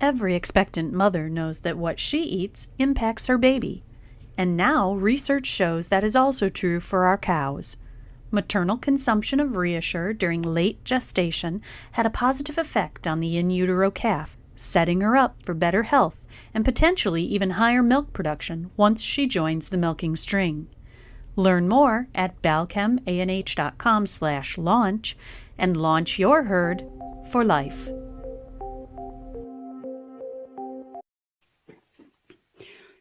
Every expectant mother knows that what she eats impacts her baby. And now research shows that is also true for our cows. Maternal consumption of ReaShure during late gestation had a positive effect on the in utero calf, setting her up for better health and potentially even higher milk production once she joins the milking string. Learn more at balchemanh.com/launch and launch your herd for life.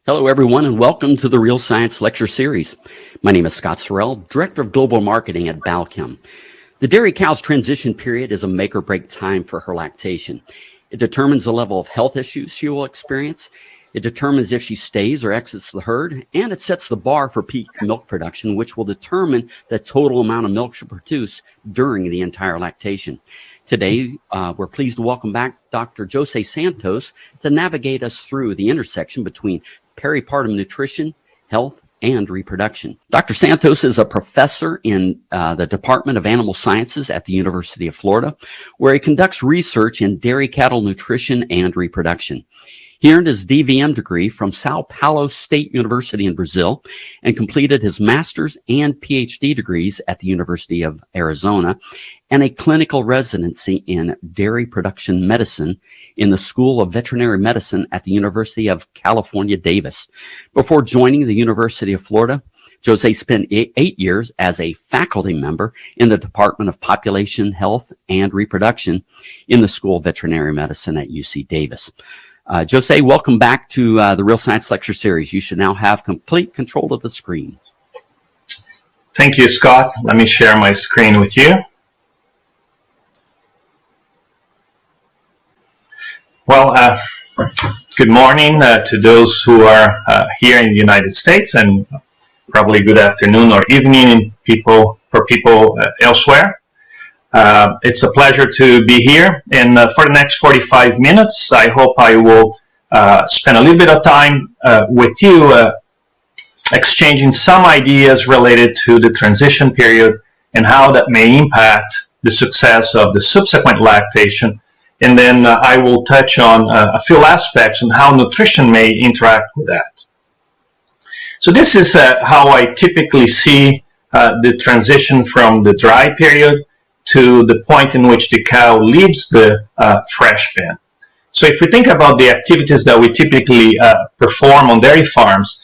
Hello, everyone, and welcome to the Real Science Lecture Series. My name is Scott Sorrell, Director of Global Marketing at Balchem. The dairy cow's transition period is a make-or-break time for her lactation. It determines the level of health issues she will experience. It determines if she stays or exits the herd, and it sets the bar for peak milk production, which will determine the total amount of milk she'll produce during the entire lactation. Today, we're pleased to welcome back Dr. Jose Santos to navigate us through the intersection between peripartum nutrition, health, and reproduction. Dr. Santos is a professor in the Department of Animal Sciences at the University of Florida, where he conducts research in dairy cattle nutrition and reproduction. He earned his DVM degree from Sao Paulo State University in Brazil and completed his master's and PhD degrees at the University of Arizona and a clinical residency in dairy production medicine in the School of Veterinary Medicine at the University of California, Davis. Before joining the University of Florida, Jose spent 8 years as a faculty member in the Department of Population Health and Reproduction in the School of Veterinary Medicine at UC Davis. Jose, welcome back to the Real Science Lecture Series. You should now have complete control of the screen. Thank you, Scott. Let me share my screen with you. Well, good morning to those who are here in the United States, and probably good afternoon or evening for people elsewhere. It's a pleasure to be here, and for the next 45 minutes, I hope I will spend a little bit of time with you exchanging some ideas related to the transition period and how that may impact the success of the subsequent lactation. And then I will touch on a few aspects on how nutrition may interact with that. So this is how I typically see the transition from the dry period to the point in which the cow leaves the fresh pen. So if we think about the activities that we typically perform on dairy farms,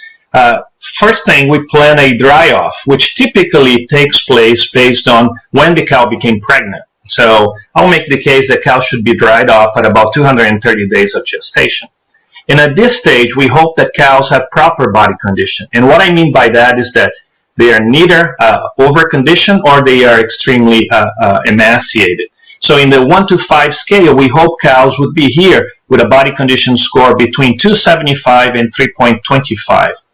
first thing, we plan a dry-off, which typically takes place based on when the cow became pregnant. So I'll make the case that cows should be dried off at about 230 days of gestation. And at this stage, we hope that cows have proper body condition. And what I mean by that is that they are neither over-conditioned or they are extremely emaciated. So in the 1 to 5 scale, we hope cows would be here with a body condition score between 275 and 3.25.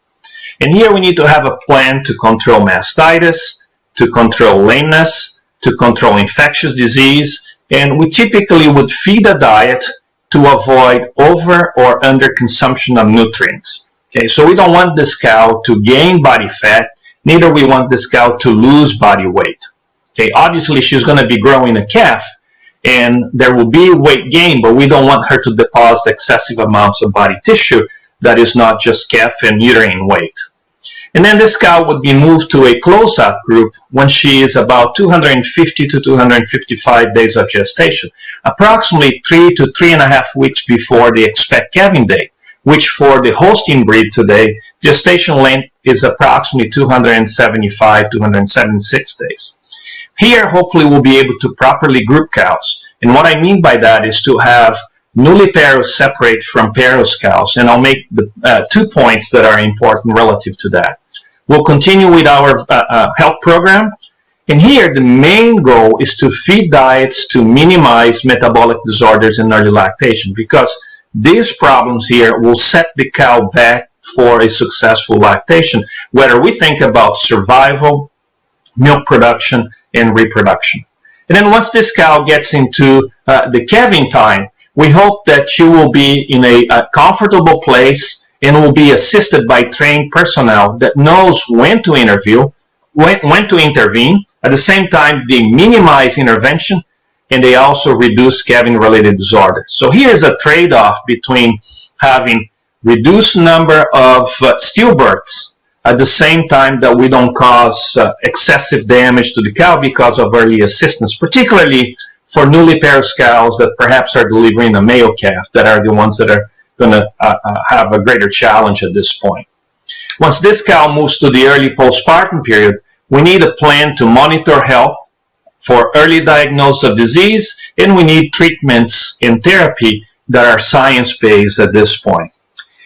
And here we need to have a plan to control mastitis, to control lameness, to control infectious disease, and we typically would feed a diet to avoid over or under consumption of nutrients. Okay, so we don't want this cow to gain body fat, neither we want this cow to lose body weight. Okay, obviously she's going to be growing a calf, and there will be weight gain, but we don't want her to deposit excessive amounts of body tissue that is not just calf and uterine weight. And then this cow would be moved to a close-up group when she is about 250 to 255 days of gestation, approximately 3 to 3.5 weeks before the expect calving date, which for the Holstein breed today, gestation length is approximately 275, 276 days. Here, hopefully, we'll be able to properly group cows. And what I mean by that is to have nulliparous separate from parous cows. And I'll make the 2 points that are important relative to that. We'll continue with our health program. And here, the main goal is to feed diets to minimize metabolic disorders in early lactation, because these problems here will set the cow back for a successful lactation, whether we think about survival, milk production, and reproduction. And then once this cow gets into the calving time, we hope that she will be in a comfortable place and will be assisted by trained personnel that knows when to intervene. At the same time, they minimize intervention and they also reduce calving-related disorders. So here's a trade-off between having reduced number of stillbirths at the same time that we don't cause excessive damage to the cow because of early assistance, particularly for newly paired cows that perhaps are delivering a male calf, that are the ones that are going to have a greater challenge at this point. Once this cow moves to the early postpartum period, we need a plan to monitor health for early diagnosis of disease, and we need treatments and therapy that are science-based at this point.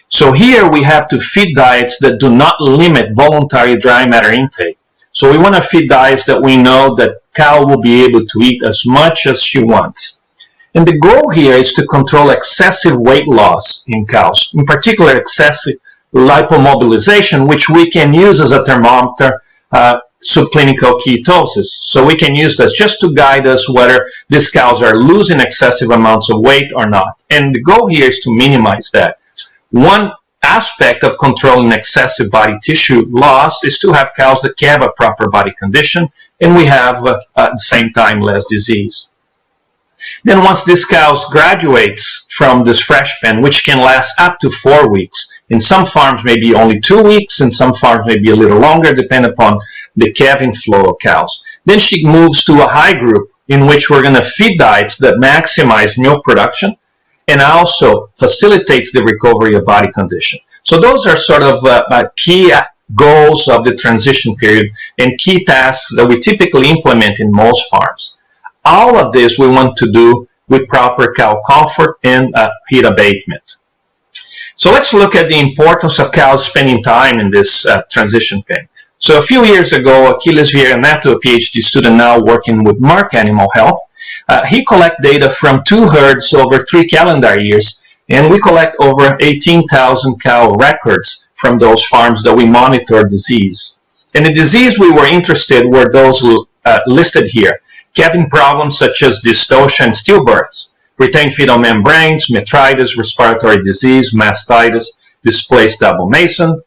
So here we have to feed diets that do not limit voluntary dry matter intake. So we want to feed diets that we know that cow will be able to eat as much as she wants. And the goal here is to control excessive weight loss in cows, in particular excessive lipomobilization, which we can use as a thermometer, subclinical ketosis. So we can use this just to guide us whether these cows are losing excessive amounts of weight or not. And the goal here is to minimize that. One aspect of controlling excessive body tissue loss is to have cows that can have a proper body condition, and we have at the same time less disease. Then once this cow graduates from this fresh pen, which can last up to 4 weeks, in some farms maybe only 2 weeks, in some farms maybe a little longer, depending upon the calving flow of cows. Then she moves to a high group in which we're going to feed diets that maximize milk production and also facilitates the recovery of body condition. So those are sort of key goals of the transition period and key tasks that we typically implement in most farms. All of this we want to do with proper cow comfort and heat abatement. So let's look at the importance of cows spending time in this transition pen. So a few years ago, Achilles Vieira Neto, a PhD student now working with Merck Animal Health, he collected data from 2 herds over 3 calendar years, and we collect over 18,000 cow records from those farms that we monitor disease. And the disease we were interested were those listed here. Calving problems such as dystocia and stillbirths, retained fetal membranes, metritis, respiratory disease, mastitis, displaced double mason,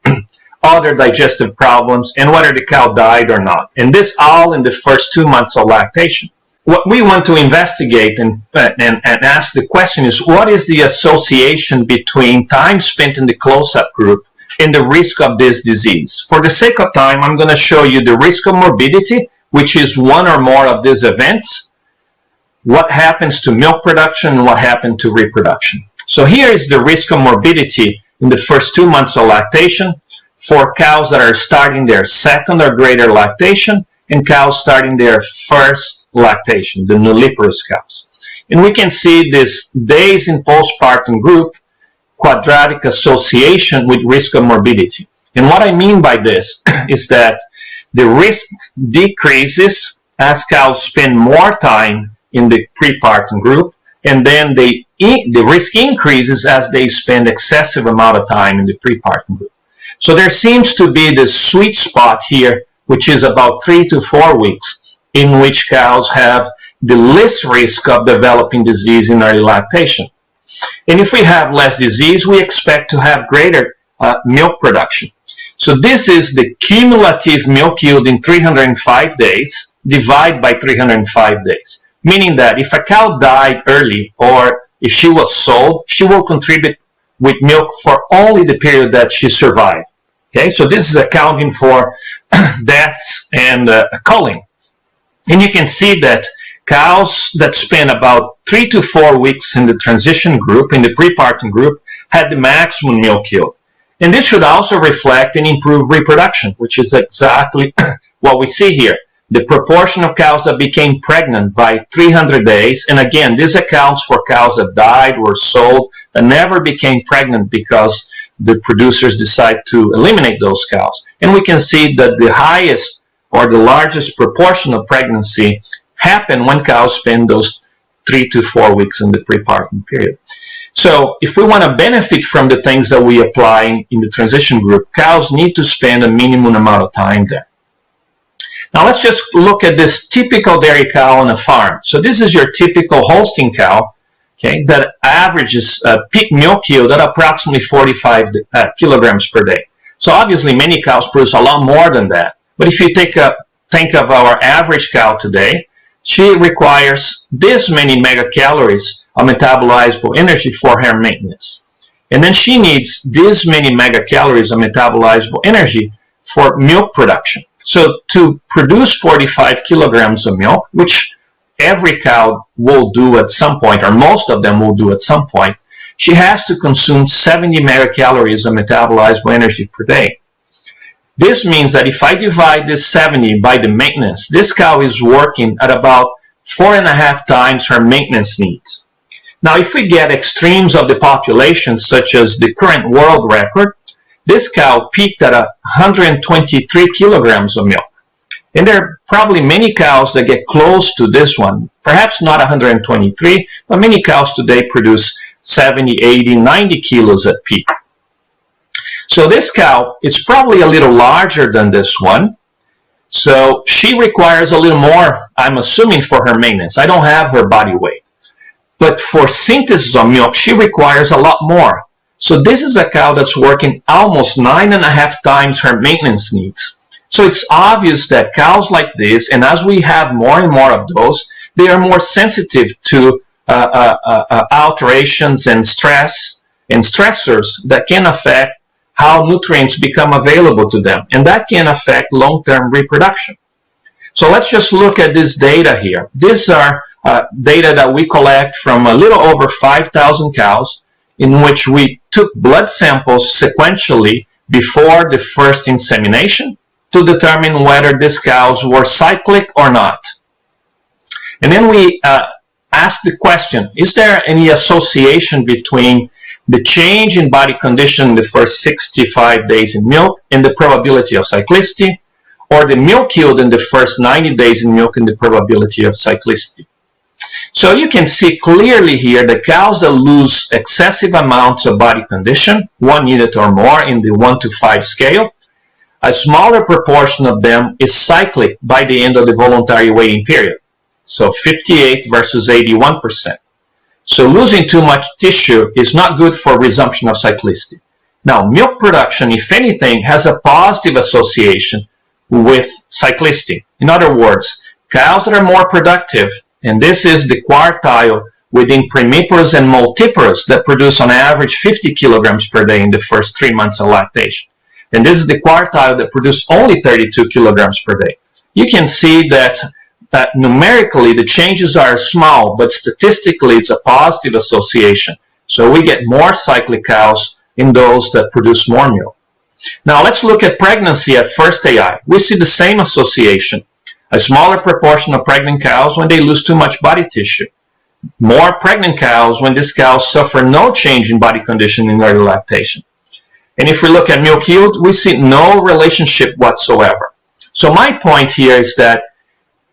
other digestive problems, and whether the cow died or not. And this all in the first 2 months of lactation. What we want to investigate and ask the question is, what is the association between time spent in the close-up group and the risk of this disease? For the sake of time, I'm going to show you the risk of morbidity, which is one or more of these events, what happens to milk production, and what happened to reproduction. So here is the risk of morbidity in the first 2 months of lactation for cows that are starting their second or greater lactation and cows starting their first lactation, the nulliparous cows. And we can see this days in postpartum group quadratic association with risk of morbidity. And what I mean by this is that the risk decreases as cows spend more time in the prepartum group, and then the risk increases as they spend excessive amount of time in the prepartum group. So there seems to be this sweet spot here, which is about 3 to 4 weeks, in which cows have the least risk of developing disease in early lactation. And if we have less disease, we expect to have greater milk production. So this is the cumulative milk yield in 305 days divided by 305 days, meaning that if a cow died early or if she was sold, she will contribute with milk for only the period that she survived. Okay, so this is accounting for deaths and culling. And you can see that cows that spend about 3 to 4 weeks in the transition group, in the prepartum group, had the maximum milk yield. And this should also reflect an improved reproduction, which is exactly what we see here. The proportion of cows that became pregnant by 300 days, and again, this accounts for cows that died, were sold, and never became pregnant because the producers decide to eliminate those cows. And we can see that the highest or the largest proportion of pregnancy happen when cows spend those 3 to 4 weeks in the prepartum period. So if we want to benefit from the things that we apply in the transition group, cows need to spend a minimum amount of time there. Now let's just look at this typical dairy cow on a farm. So this is your typical Holstein cow, okay, that averages peak milk yield at approximately 45 kilograms per day. So obviously many cows produce a lot more than that. But if you think of our average cow today, she requires this many megacalories of metabolizable energy for her maintenance. And then she needs this many megacalories of metabolizable energy for milk production. So to produce 45 kilograms of milk, which every cow will do at some point, or most of them will do at some point, she has to consume 70 megacalories of metabolizable energy per day. This means that if I divide this 70 by the maintenance, this cow is working at about 4.5 times her maintenance needs. Now, if we get extremes of the population, such as the current world record, this cow peaked at 123 kilograms of milk. And there are probably many cows that get close to this one, perhaps not 123, but many cows today produce 70, 80, 90 kilos at peak. So this cow is probably a little larger than this one. So she requires a little more, I'm assuming, for her maintenance. I don't have her body weight. But for synthesis of milk, she requires a lot more. So this is a cow that's working almost 9.5 times her maintenance needs. So it's obvious that cows like this, and as we have more and more of those, they are more sensitive to alterations and stress and stressors that can affect how nutrients become available to them, and that can affect long-term reproduction. So let's just look at this data here. These are data that we collect from a little over 5,000 cows, in which we took blood samples sequentially before the first insemination to determine whether these cows were cyclic or not. And then we asked the question, is there any association between the change in body condition in the first 65 days in milk and the probability of cyclicity, or the milk yield in the first 90 days in milk and the probability of cyclicity? So you can see clearly here that cows that lose excessive amounts of body condition, 1 unit or more in the 1 to 5 scale, a smaller proportion of them is cyclic by the end of the voluntary weaning period. So 58 versus 81%. So losing too much tissue is not good for resumption of cyclicity. Now, milk production, if anything, has a positive association with cyclicity. In other words, cows that are more productive, and this is the quartile within primiparous and multiparous that produce on average 50 kilograms per day in the first 3 months of lactation. And this is the quartile that produce only 32 kilograms per day. You can see that numerically the changes are small, but statistically it's a positive association. So we get more cyclic cows in those that produce more milk. Now let's look at pregnancy at first AI. We see the same association. A smaller proportion of pregnant cows when they lose too much body tissue. More pregnant cows when these cows suffer no change in body condition in early lactation. And if we look at milk yield, we see no relationship whatsoever. So my point here is that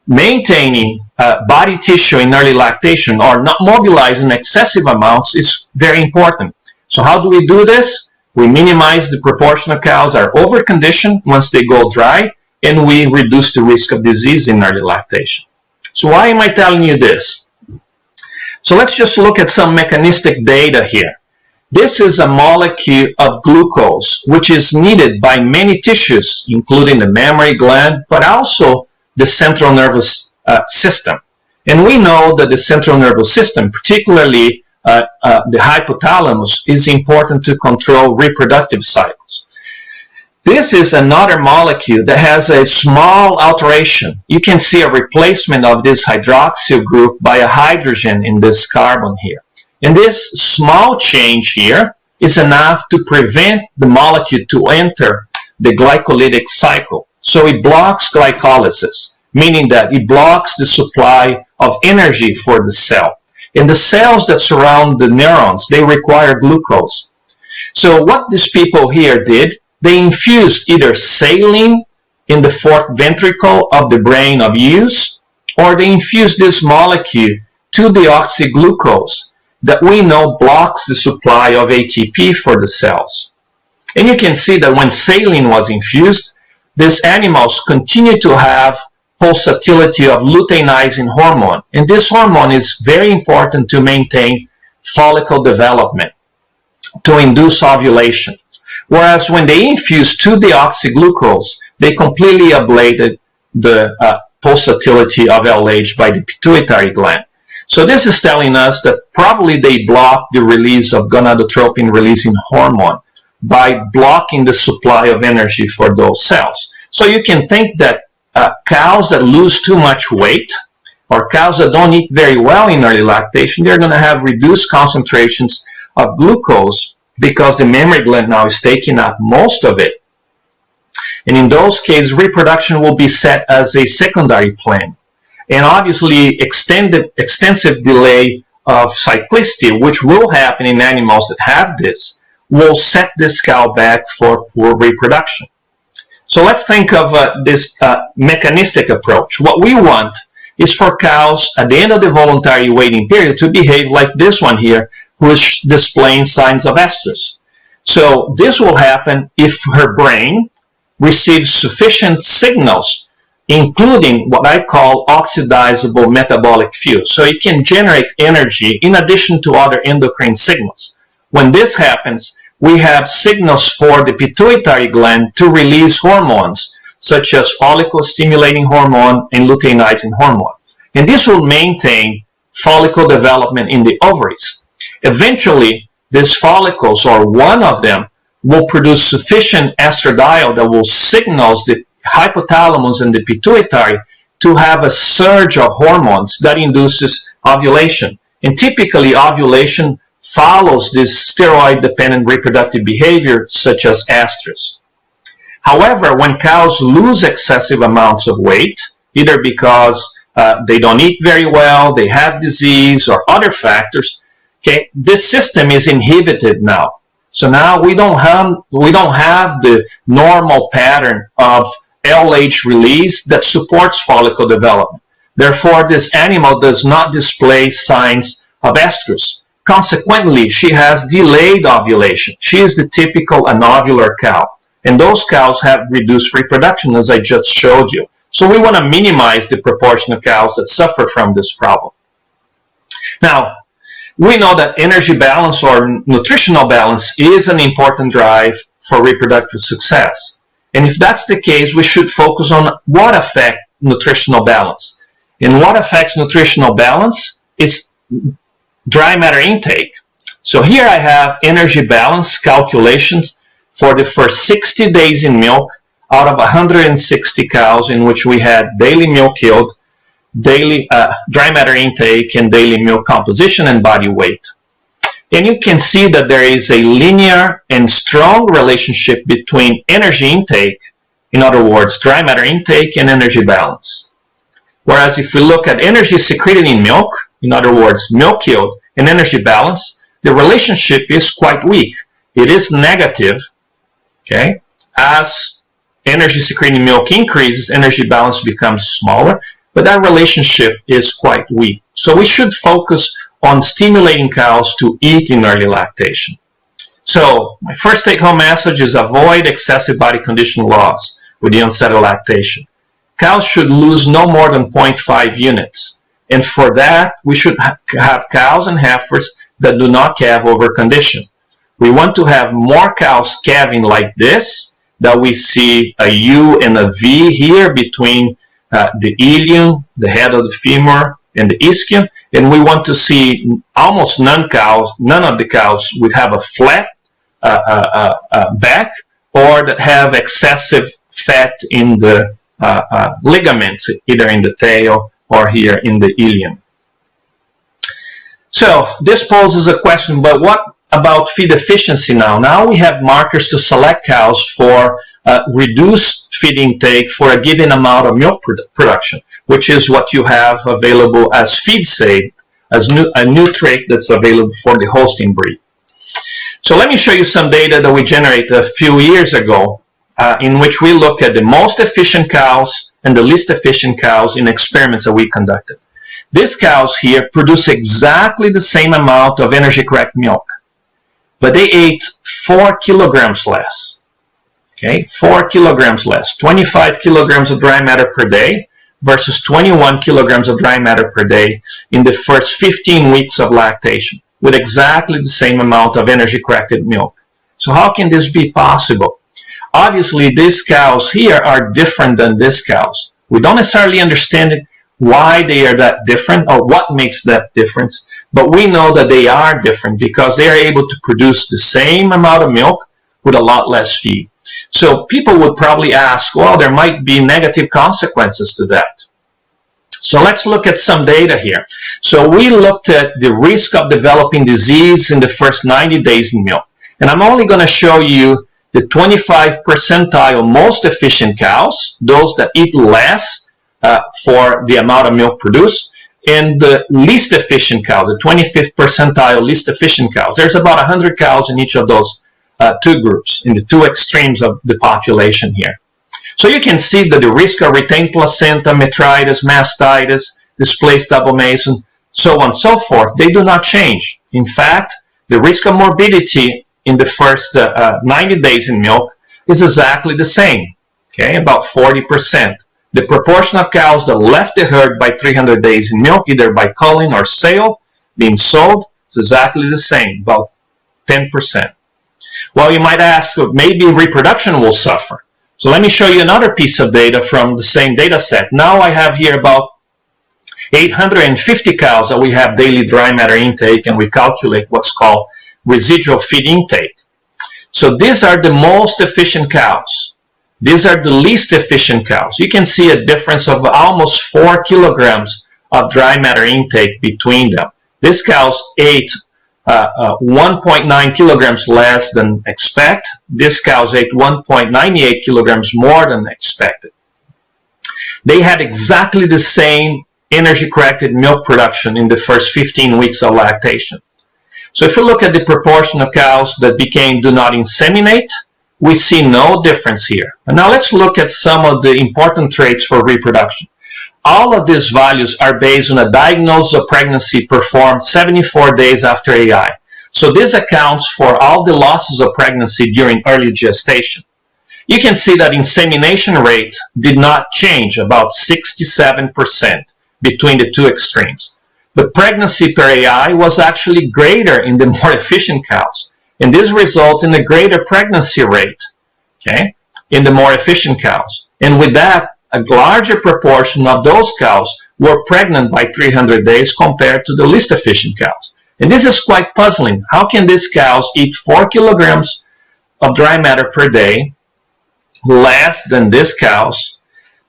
maintaining body tissue in early lactation or not mobilizing excessive amounts is very important. So how do we do this? We minimize the proportion of cows that are overconditioned once they go dry, and we reduce the risk of disease in early lactation. So why am I telling you this? So let's just look at some mechanistic data here. This is a molecule of glucose, which is needed by many tissues, including the mammary gland, but also the central nervous system. And we know that the central nervous system, particularly the hypothalamus, is important to control reproductive cycles. This is another molecule that has a small alteration. You can see a replacement of this hydroxyl group by a hydrogen in this carbon here. And this small change here is enough to prevent the molecule to enter the glycolytic cycle. So it blocks glycolysis, meaning that it blocks the supply of energy for the cell. And the cells that surround the neurons, they require glucose. So what these people here did, they infused either saline in the fourth ventricle of the brain of ewes, or they infused this molecule to the oxyglucose that we know blocks the supply of ATP for the cells. And you can see that when saline was infused, these animals continue to have pulsatility of luteinizing hormone. And this hormone is very important to maintain follicle development, to induce ovulation. Whereas when they infused 2-deoxyglucose, they completely ablated the pulsatility of LH by the pituitary gland. So this is telling us that probably they block the release of gonadotropin-releasing hormone by blocking the supply of energy for those cells. So you can think that cows that lose too much weight or cows that don't eat very well in early lactation, they're going to have reduced concentrations of glucose because the mammary gland now is taking up most of it. And in those cases, reproduction will be set as a secondary plan. And obviously, extensive delay of cyclicity, which will happen in animals that have this, will set this cow back for reproduction. So let's think of this mechanistic approach. What we want is for cows at the end of the voluntary waiting period to behave like this one here, who is displaying signs of estrus. So this will happen if her brain receives sufficient signals, including what I call oxidizable metabolic fuel. So it can generate energy in addition to other endocrine signals. When this happens, we have signals for the pituitary gland to release hormones, such as follicle-stimulating hormone and luteinizing hormone. And this will maintain follicle development in the ovaries. Eventually, these follicles, or one of them, will produce sufficient estradiol that will signal the hypothalamus and the pituitary to have a surge of hormones that induces ovulation. And typically, ovulation follows this steroid-dependent reproductive behavior, such as estrus. However, when cows lose excessive amounts of weight, either because they don't eat very well, they have disease, or other factors, okay, this system is inhibited now. So now we don't have the normal pattern of LH release that supports follicle development. Therefore, this animal does not display signs of estrus. Consequently, she has delayed ovulation. She is the typical anovular cow. And those cows have reduced reproduction, as I just showed you. So we want to minimize the proportion of cows that suffer from this problem. Now, we know that energy balance or nutritional balance is an important drive for reproductive success. And if that's the case, we should focus on what affects nutritional balance. And what affects nutritional balance is dry matter intake. So here I have energy balance calculations for the first 60 days in milk out of 160 cows in which we had daily milk yield, daily dry matter intake, and daily milk composition and body weight. And you can see that there is a linear and strong relationship between energy intake, in other words, dry matter intake, and energy balance. Whereas if we look at energy secreted in milk, in other words, milk yield and energy balance, the relationship is quite weak. It is negative, okay? As energy secreted in milk increases, energy balance becomes smaller, but that relationship is quite weak. So we should focus on stimulating cows to eat in early lactation. So my first take-home message is avoid excessive body condition loss with the onset of lactation. Cows should lose no more than 0.5 units. And for that, we should have cows and heifers that do not calve over condition. We want to have more cows calving like this, that we see a U and a V here between the ilium, the head of the femur, and the ischium, and we want to see almost none of the cows would have a flat back or that have excessive fat in the ligaments, either in the tail or here in the ilium. So this poses a question, but what about feed efficiency now? Now we have markers to select cows for reduced feed intake for a given amount of milk production, which is what you have available as feed save, as a new trait that's available for the Holstein breed. So let me show you some data that we generated a few years ago in which we look at the most efficient cows and the least efficient cows in experiments that we conducted. These cows here produce exactly the same amount of energy-correct milk, but they ate 4 kilograms less. Okay, 4 kilograms less, 25 kilograms of dry matter per day versus 21 kilograms of dry matter per day in the first 15 weeks of lactation with exactly the same amount of energy-corrected milk. So how can this be possible? Obviously, these cows here are different than these cows. We don't necessarily understand why they are that different or what makes that difference, but we know that they are different because they are able to produce the same amount of milk with a lot less feed. So people would probably ask, well, there might be negative consequences to that. So let's look at some data here. So we looked at the risk of developing disease in the first 90 days in milk. And I'm only going to show you the 25 percentile most efficient cows, those that eat less for the amount of milk produced, and the least efficient cows, the 25th percentile least efficient cows. There's about 100 cows in each of those two groups, in the two extremes of the population here. So you can see that the risk of retained placenta, metritis, mastitis, displaced double mason, so on and so forth, they do not change. In fact, the risk of morbidity in the first 90 days in milk is exactly the same, okay, about 40%. The proportion of cows that left the herd by 300 days in milk, either by culling or sale, being sold, is exactly the same, about 10%. Well, you might ask, maybe reproduction will suffer. So let me show you another piece of data from the same data set. Now I have here about 850 cows that we have daily dry matter intake, and we calculate what's called residual feed intake. So these are the most efficient cows. These are the least efficient cows. You can see a difference of almost 4 kilograms of dry matter intake between them. These cows ate 1.9 kilograms less than expected. These cows ate 1.98 kilograms more than expected. They had exactly the same energy-corrected milk production in the first 15 weeks of lactation. So if you look at the proportion of cows that became do not inseminate, we see no difference here. And now let's look at some of the important traits for reproduction. All of these values are based on a diagnosis of pregnancy performed 74 days after AI. So this accounts for all the losses of pregnancy during early gestation. You can see that insemination rate did not change, about 67% between the two extremes. But pregnancy per AI was actually greater in the more efficient cows. And this results in a greater pregnancy rate, okay, in the more efficient cows. And with that, a larger proportion of those cows were pregnant by 300 days compared to the least efficient cows. And this is quite puzzling. How can these cows eat 4 kilograms of dry matter per day, less than these cows?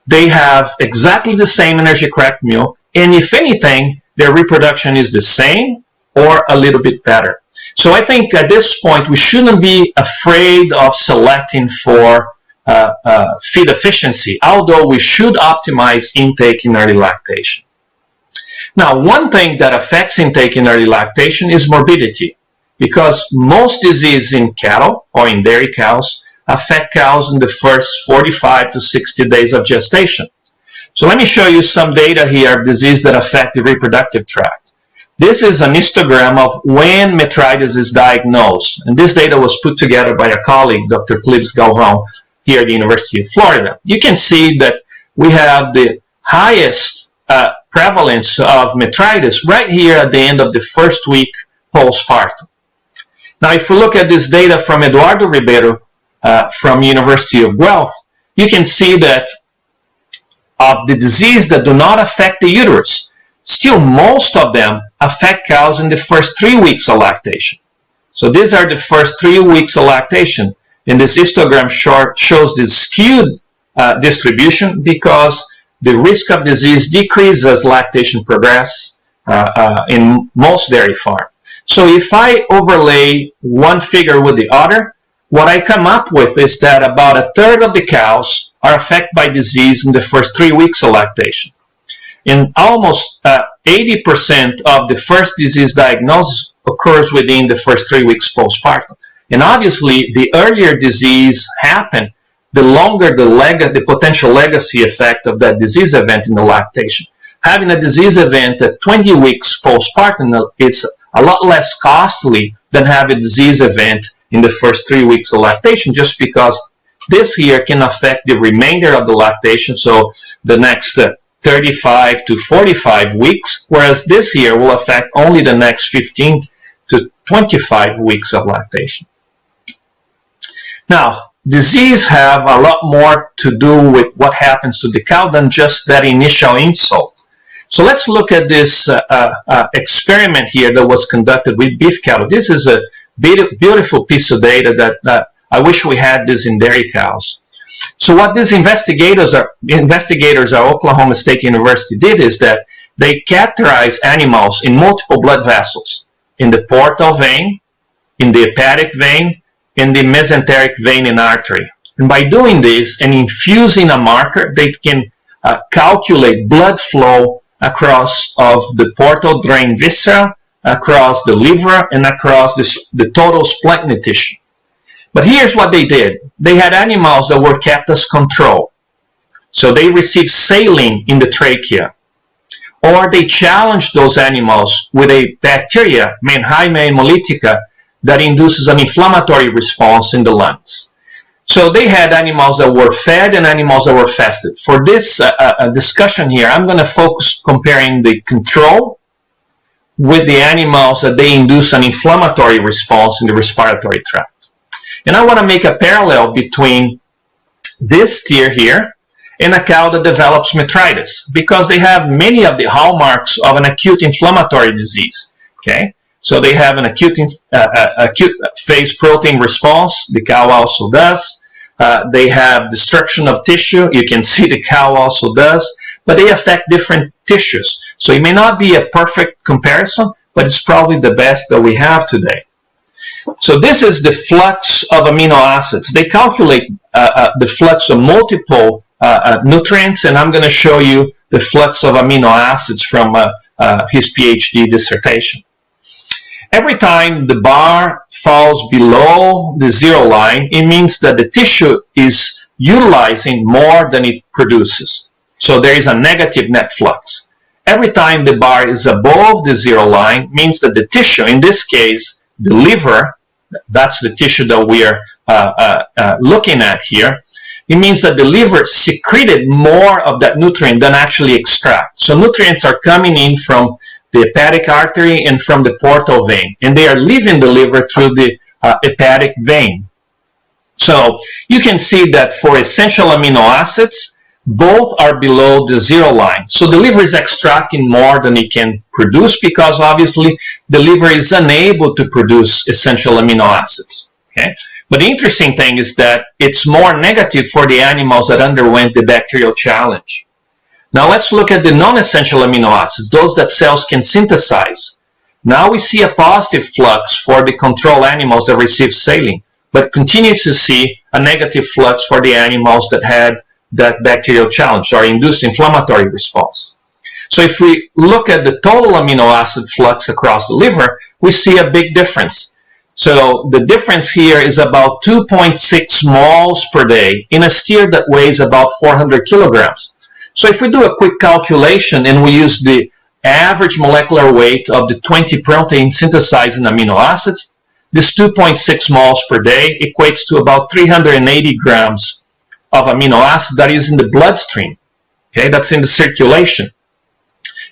They have exactly the same energy-correct milk, and if anything, their reproduction is the same or a little bit better. So I think at this point, we shouldn't be afraid of selecting for feed efficiency, although we should optimize intake in early lactation. Now, one thing that affects intake in early lactation is morbidity, because most disease in cattle or in dairy cows affect cows in the first 45 to 60 days of gestation. So let me show you some data here of disease that affect the reproductive tract. This is an histogram of when metritis is diagnosed, and this data was put together by a colleague, Dr. Clives Galvão, here at the University of Florida. You can see that we have the highest prevalence of metritis right here at the end of the first week postpartum. Now, if we look at this data from Eduardo Ribeiro from University of Guelph, you can see that of the disease that do not affect the uterus, still most of them affect cows in the first 3 weeks of lactation. So these are the first 3 weeks of lactation. And this histogram chart shows this skewed distribution because the risk of disease decreases as lactation progresses in most dairy farms. So if I overlay one figure with the other, what I come up with is that about a third of the cows are affected by disease in the first 3 weeks of lactation. And almost 80% of the first disease diagnosis occurs within the first 3 weeks postpartum. And obviously, the earlier disease happened, the longer the potential legacy effect of that disease event in the lactation. Having a disease event at 20 weeks postpartum is a lot less costly than having a disease event in the first 3 weeks of lactation, just because this here can affect the remainder of the lactation, so the next 35 to 45 weeks, whereas this here will affect only the next 15 to 25 weeks of lactation. Now, disease have a lot more to do with what happens to the cow than just that initial insult. So let's look at this experiment here that was conducted with beef cattle. This is a beautiful piece of data that I wish we had this in dairy cows. So what these investigators at Oklahoma State University did is that they catheterized animals in multiple blood vessels, in the portal vein, in the hepatic vein, in the mesenteric vein and artery. And by doing this and infusing a marker, they can calculate blood flow across of the portal drain viscera, across the liver, and across the total splanchnic tissue. But here's what they did. They had animals that were kept as control. So they received saline in the trachea. Or they challenged those animals with a bacteria, Mannheimia hemolytica, that induces an inflammatory response in the lungs. So they had animals that were fed and animals that were fasted. For this discussion here, I'm going to focus comparing the control with the animals that they induce an inflammatory response in the respiratory tract. And I want to make a parallel between this steer here and a cow that develops metritis, because they have many of the hallmarks of an acute inflammatory disease. Okay, so they have an acute phase protein response. The cow also does. They have destruction of tissue. You can see the cow also does, but they affect different tissues. So it may not be a perfect comparison, but it's probably the best that we have today. So this is the flux of amino acids. They calculate the flux of multiple nutrients, and I'm going to show you the flux of amino acids from his PhD dissertation. Every time the bar falls below the zero line, it means that the tissue is utilizing more than it produces. So there is a negative net flux. Every time the bar is above the zero line, means that the tissue, in this case, the liver, that's the tissue that we are looking at here, it means that the liver secreted more of that nutrient than actually extract. So nutrients are coming in from the hepatic artery and from the portal vein, and they are leaving the liver through the hepatic vein. So you can see that for essential amino acids, both are below the zero line. So the liver is extracting more than it can produce, because obviously the liver is unable to produce essential amino acids. Okay? But the interesting thing is that it's more negative for the animals that underwent the bacterial challenge. Now let's look at the non-essential amino acids, those that cells can synthesize. Now we see a positive flux for the control animals that receive saline, but continue to see a negative flux for the animals that had that bacterial challenge or induced inflammatory response. So if we look at the total amino acid flux across the liver, we see a big difference. So the difference here is about 2.6 moles per day in a steer that weighs about 400 kilograms. So if we do a quick calculation and we use the average molecular weight of the 20 proteins synthesizing amino acids, this 2.6 moles per day equates to about 380 grams of amino acid that is in the bloodstream. Okay, that's in the circulation.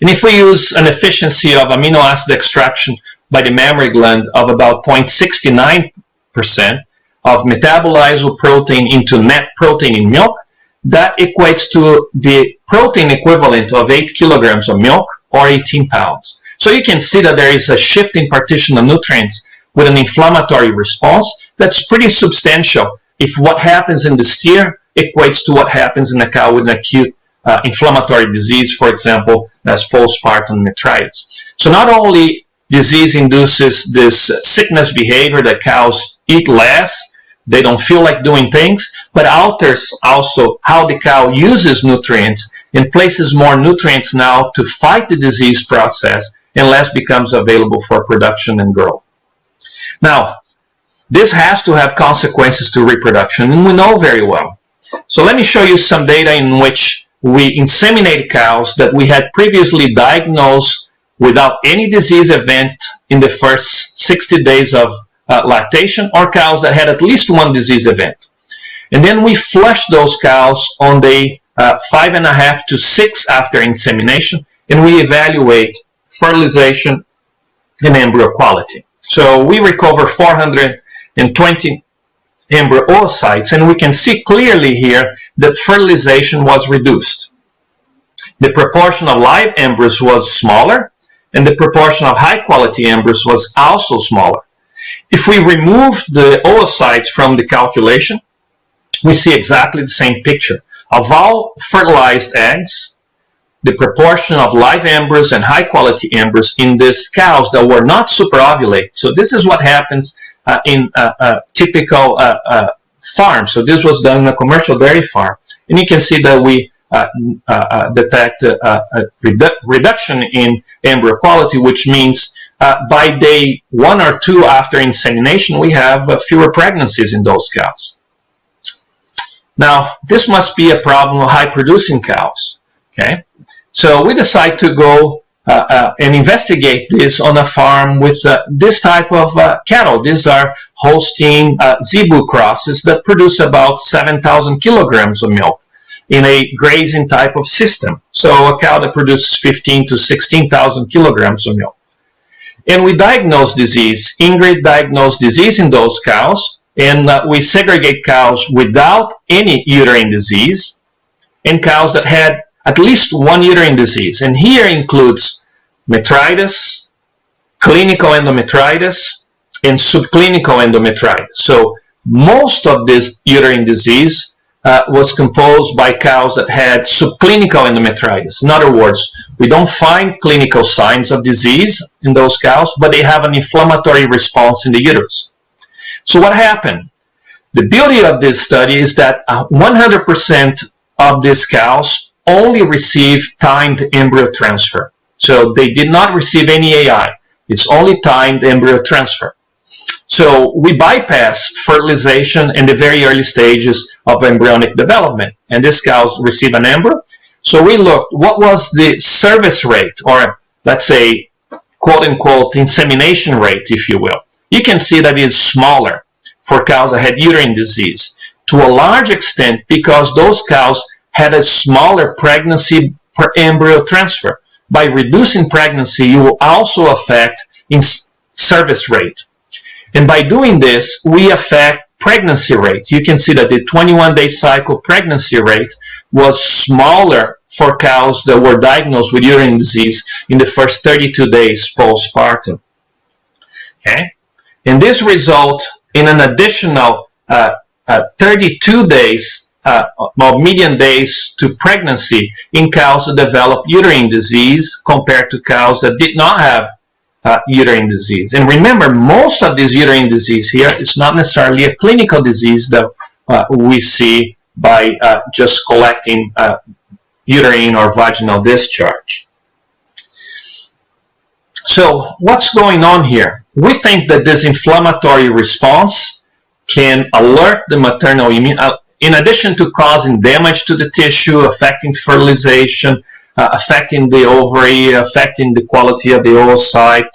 And if we use an efficiency of amino acid extraction by the mammary gland of about 0.69% of metabolizable protein into net protein in milk, that equates to the protein equivalent of 8 kilograms of milk or 18 pounds. So you can see that there is a shift in partition of nutrients with an inflammatory response that's pretty substantial if what happens in the steer equates to what happens in a cow with an acute inflammatory disease, for example, as postpartum metritis. So not only disease induces this sickness behavior that cows eat less, they don't feel like doing things, but alters also how the cow uses nutrients and places more nutrients now to fight the disease process, and less becomes available for production and growth. Now, this has to have consequences to reproduction, and we know very well. So let me show you some data in which we inseminated cows that we had previously diagnosed without any disease event in the first 60 days of lactation, or cows that had at least one disease event. And then we flushed those cows on day 5.5 to 6 after insemination, and we evaluate fertilization and embryo quality. So we recover 420 embryo oocytes, and we can see clearly here that fertilization was reduced. The proportion of live embryos was smaller, and the proportion of high-quality embryos was also smaller. If we remove the oocytes from the calculation, we see exactly the same picture. Of all fertilized eggs, the proportion of live embryos and high-quality embryos in these cows that were not superovulate. So this is what happens in a typical farm. So this was done in a commercial dairy farm. And you can see that we detect a reduction in embryo quality, which means by day 1 or 2 after insemination, we have fewer pregnancies in those cows. Now, this must be a problem of high-producing cows. Okay, so we decide to go and investigate this on a farm with this type of cattle. These are Holstein Zebu crosses that produce about 7,000 kilograms of milk in a grazing type of system. So a cow that produces 15 to 16,000 kilograms of milk. And we diagnose disease. Ingrid diagnosed disease in those cows, and we segregate cows without any uterine disease and cows that had at least one uterine disease. And here includes metritis, clinical endometritis, and subclinical endometritis. So most of this uterine disease was composed by cows that had subclinical endometritis. In other words, we don't find clinical signs of disease in those cows, but they have an inflammatory response in the uterus. So what happened? The beauty of this study is that 100% of these cows only received timed embryo transfer. So they did not receive any AI. It's only timed embryo transfer. So we bypass fertilization in the very early stages of embryonic development. And these cows receive an embryo. So we looked, what was the service rate, or let's say, quote-unquote, insemination rate, if you will. You can see that it's smaller for cows that had uterine disease, to a large extent because those cows had a smaller pregnancy per embryo transfer. By reducing pregnancy, you will also affect in service rate. And by doing this, we affect pregnancy rate. You can see that the 21-day cycle pregnancy rate was smaller for cows that were diagnosed with uterine disease in the first 32 days postpartum. Okay? And this results in an additional 32 days of median days to pregnancy in cows that develop uterine disease compared to cows that did not have uterine disease. And remember, most of this uterine disease here is not necessarily a clinical disease that we see by just collecting uterine or vaginal discharge. So what's going on here? We think that this inflammatory response can alert the maternal immune, in addition to causing damage to the tissue, affecting fertilization, affecting the ovary, affecting the quality of the oocyte,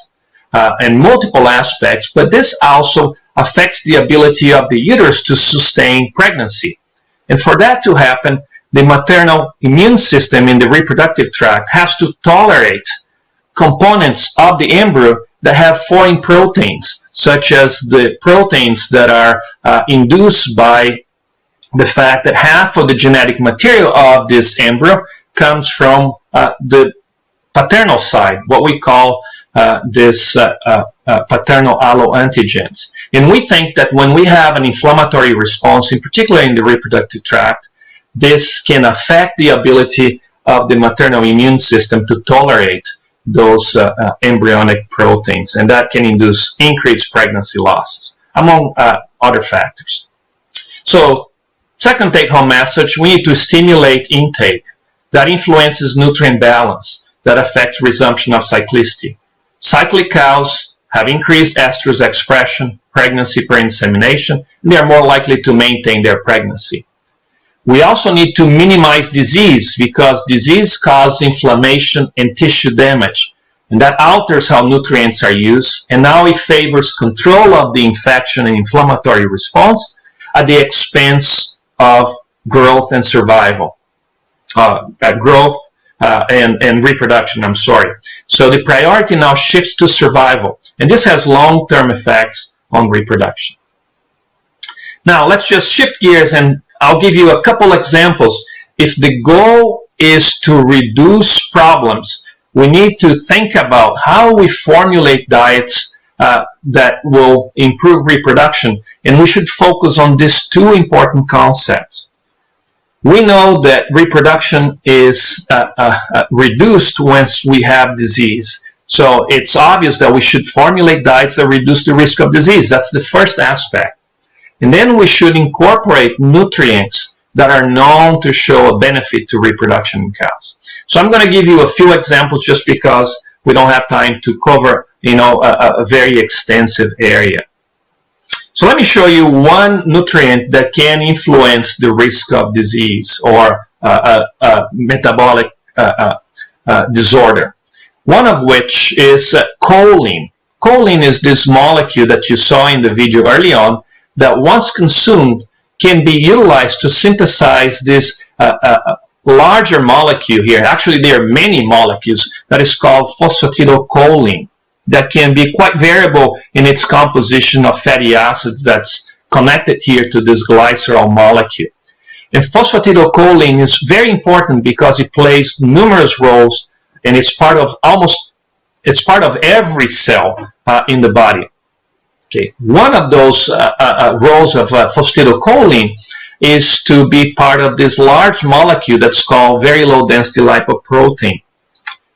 and multiple aspects, but this also affects the ability of the uterus to sustain pregnancy. And for that to happen, the maternal immune system in the reproductive tract has to tolerate components of the embryo that have foreign proteins, such as the proteins that are induced by the fact that half of the genetic material of this embryo comes from the paternal side, what we call this paternal alloantigens. And we think that when we have an inflammatory response, in particular in the reproductive tract, this can affect the ability of the maternal immune system to tolerate those embryonic proteins, and that can induce increased pregnancy losses, among other factors. So, second take-home message, we need to stimulate intake. That influences nutrient balance, that affects resumption of cyclicity. Cyclic cows have increased estrus expression, pregnancy per insemination, and they are more likely to maintain their pregnancy. We also need to minimize disease because disease causes inflammation and tissue damage, and that alters how nutrients are used, and now it favors control of the infection and inflammatory response at the expense of growth and survival. And reproduction, I'm sorry. So the priority now shifts to survival, and this has long-term effects on reproduction. Now, let's just shift gears and I'll give you a couple examples. If the goal is to reduce problems, we need to think about how we formulate diets that will improve reproduction, and we should focus on these two important concepts. We know that reproduction is reduced once we have disease. So it's obvious that we should formulate diets that reduce the risk of disease. That's the first aspect. And then we should incorporate nutrients that are known to show a benefit to reproduction in cows. So I'm going to give you a few examples just because we don't have time to cover, a very extensive area. So let me show you one nutrient that can influence the risk of disease or metabolic disorder. One of which is choline. Choline is this molecule that you saw in the video early on that once consumed can be utilized to synthesize this larger molecule here. Actually, there are many molecules that is called phosphatidylcholine that can be quite variable in its composition of fatty acids that's connected here to this glycerol molecule. And phosphatidylcholine is very important because it plays numerous roles, and it's part of every cell in the body. Okay, one of those roles of phosphatidylcholine is to be part of this large molecule that's called very low density lipoprotein.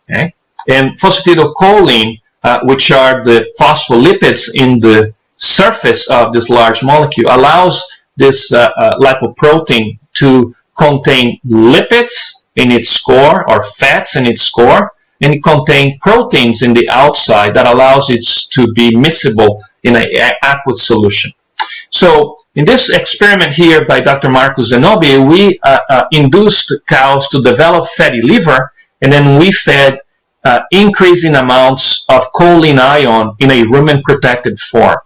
Okay, and phosphatidylcholine, which are the phospholipids in the surface of this large molecule, allows this lipoprotein to contain lipids in its core or fats in its core, and it contains proteins in the outside that allows it to be miscible in an aqueous solution. So in this experiment here by Dr. Marcus Zenobi, we induced cows to develop fatty liver, and then we fed increasing amounts of choline ion in a rumen-protected form.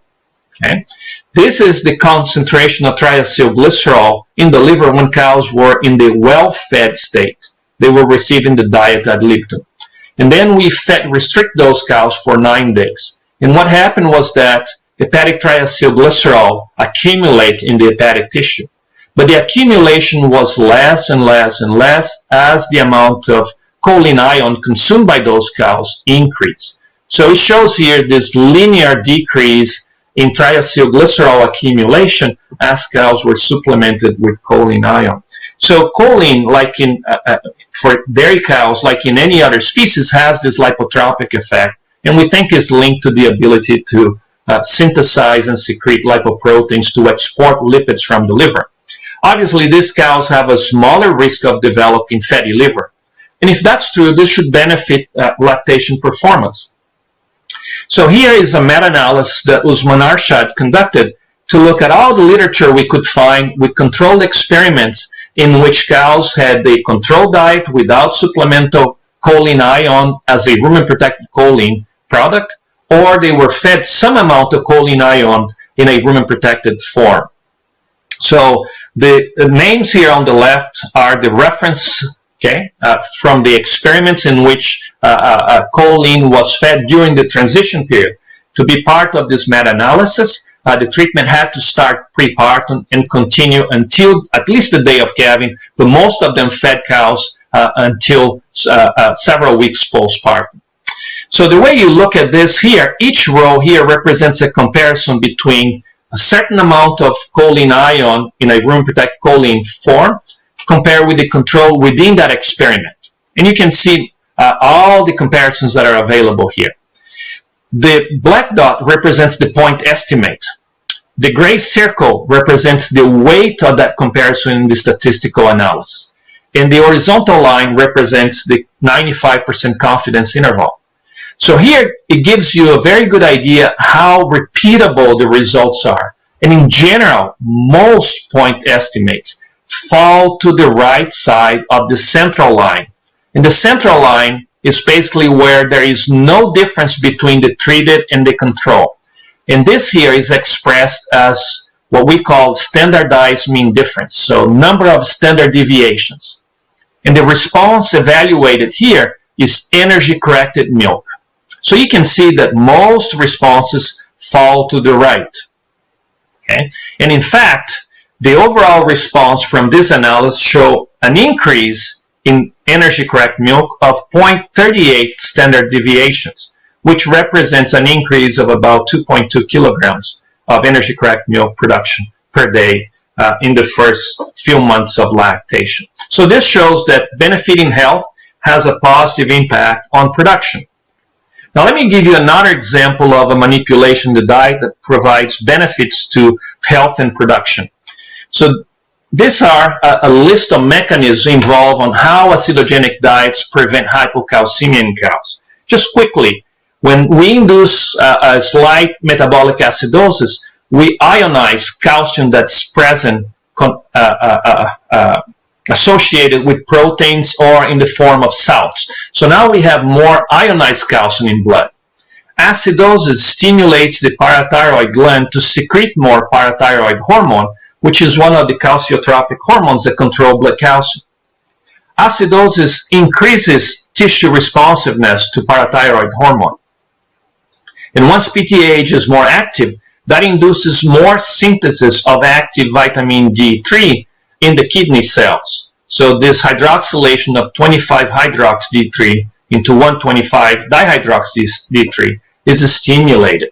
Okay? This is the concentration of triacylglycerol in the liver when cows were in the well-fed state. They were receiving the diet ad libitum. And then we restrict those cows for 9 days. And what happened was that hepatic triacylglycerol accumulate in the hepatic tissue. But the accumulation was less and less and less as the amount of choline ion consumed by those cows increased. So it shows here this linear decrease in triacylglycerol accumulation as cows were supplemented with choline ion. So choline, like for dairy cows, like in any other species, has this lipotropic effect, and we think is linked to the ability to synthesize and secrete lipoproteins to export lipids from the liver. Obviously, these cows have a smaller risk of developing fatty liver. And if that's true, this should benefit lactation performance. So here is a meta-analysis that Usman Arshad conducted to look at all the literature we could find with controlled experiments in which cows had a controlled diet without supplemental choline ion as a rumen-protected choline product, or they were fed some amount of choline ion in a rumen-protected form. So the names here on the left are the reference from the experiments in which choline was fed during the transition period. To be part of this meta-analysis, the treatment had to start prepartum and continue until at least the day of calving, but most of them fed cows until several weeks postpartum. So the way you look at this here, each row here represents a comparison between a certain amount of choline ion in a rumen-protected choline form compared with the control within that experiment. And you can see all the comparisons that are available here. The black dot represents the point estimate. The gray circle represents the weight of that comparison in the statistical analysis. And the horizontal line represents the 95% confidence interval. So here it gives you a very good idea how repeatable the results are. And in general, most point estimates fall to the right side of the central line. And the central line is basically where there is no difference between the treated and the control. And this here is expressed as what we call standardized mean difference, so number of standard deviations. And the response evaluated here is energy-corrected milk. So you can see that most responses fall to the right. Okay? And in fact, the overall response from this analysis show an increase in energy correct milk of 0.38 standard deviations, which represents an increase of about 2.2 kilograms of energy correct milk production per day in the first few months of lactation. So this shows that benefiting health has a positive impact on production. Now let me give you another example of a manipulation of the diet that provides benefits to health and production. So these are a list of mechanisms involved on how acidogenic diets prevent hypocalcemia in cows. Just quickly, when we induce a slight metabolic acidosis, we ionize calcium that's present associated with proteins or in the form of salts. So now we have more ionized calcium in blood. Acidosis stimulates the parathyroid gland to secrete more parathyroid hormone, which is one of the calciotropic hormones that control blood calcium. Acidosis increases tissue responsiveness to parathyroid hormone. And once PTH is more active, that induces more synthesis of active vitamin D3 in the kidney cells. So this hydroxylation of 25-hydrox-D3 into 125-dihydrox-D3 is stimulated.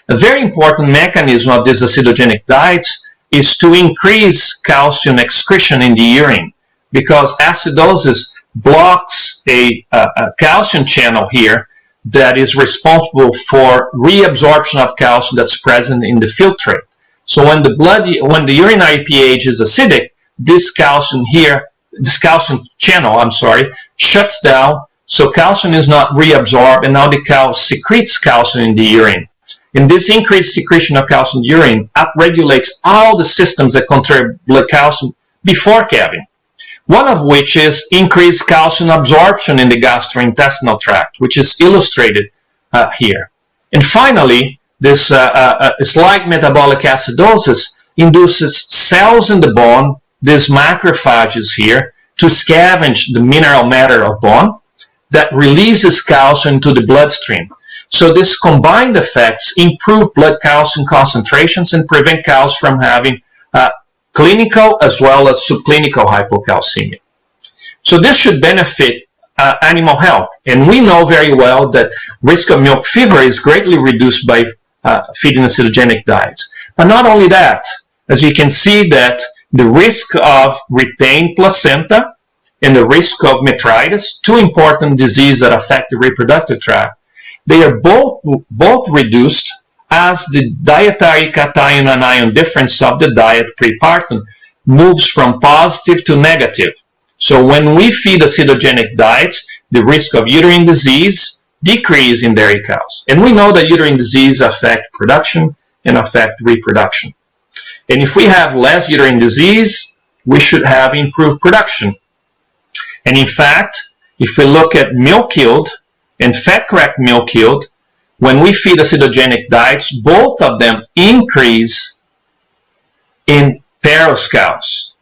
A very important mechanism of these acidogenic diets is to increase calcium excretion in the urine, because acidosis blocks a calcium channel here that is responsible for reabsorption of calcium that's present in the filtrate. So when the urinary pH is acidic, this calcium channel, shuts down, so calcium is not reabsorbed, and now the cow secretes calcium in the urine. And this increased secretion of calcium in the urine upregulates all the systems that control blood calcium before calving, one of which is increased calcium absorption in the gastrointestinal tract, which is illustrated here. And finally, this slight metabolic acidosis induces cells in the bone, these macrophages here, to scavenge the mineral matter of bone that releases calcium into the bloodstream. So these combined effects improve blood calcium concentrations and prevent cows from having clinical as well as subclinical hypocalcemia. So this should benefit animal health. And we know very well that risk of milk fever is greatly reduced by feeding acidogenic diets. But not only that, as you can see that the risk of retained placenta and the risk of metritis, two important diseases that affect the reproductive tract, they are both reduced as the dietary cation anion difference of the diet prepartum moves from positive to negative. So when we feed acidogenic diets, the risk of uterine disease decreases in dairy cows. And we know that uterine disease affect production and affect reproduction. And if we have less uterine disease, we should have improved production. And in fact, if we look at milk yield and fat-correct milk yield, when we feed acidogenic diets, both of them increase in Paros cows.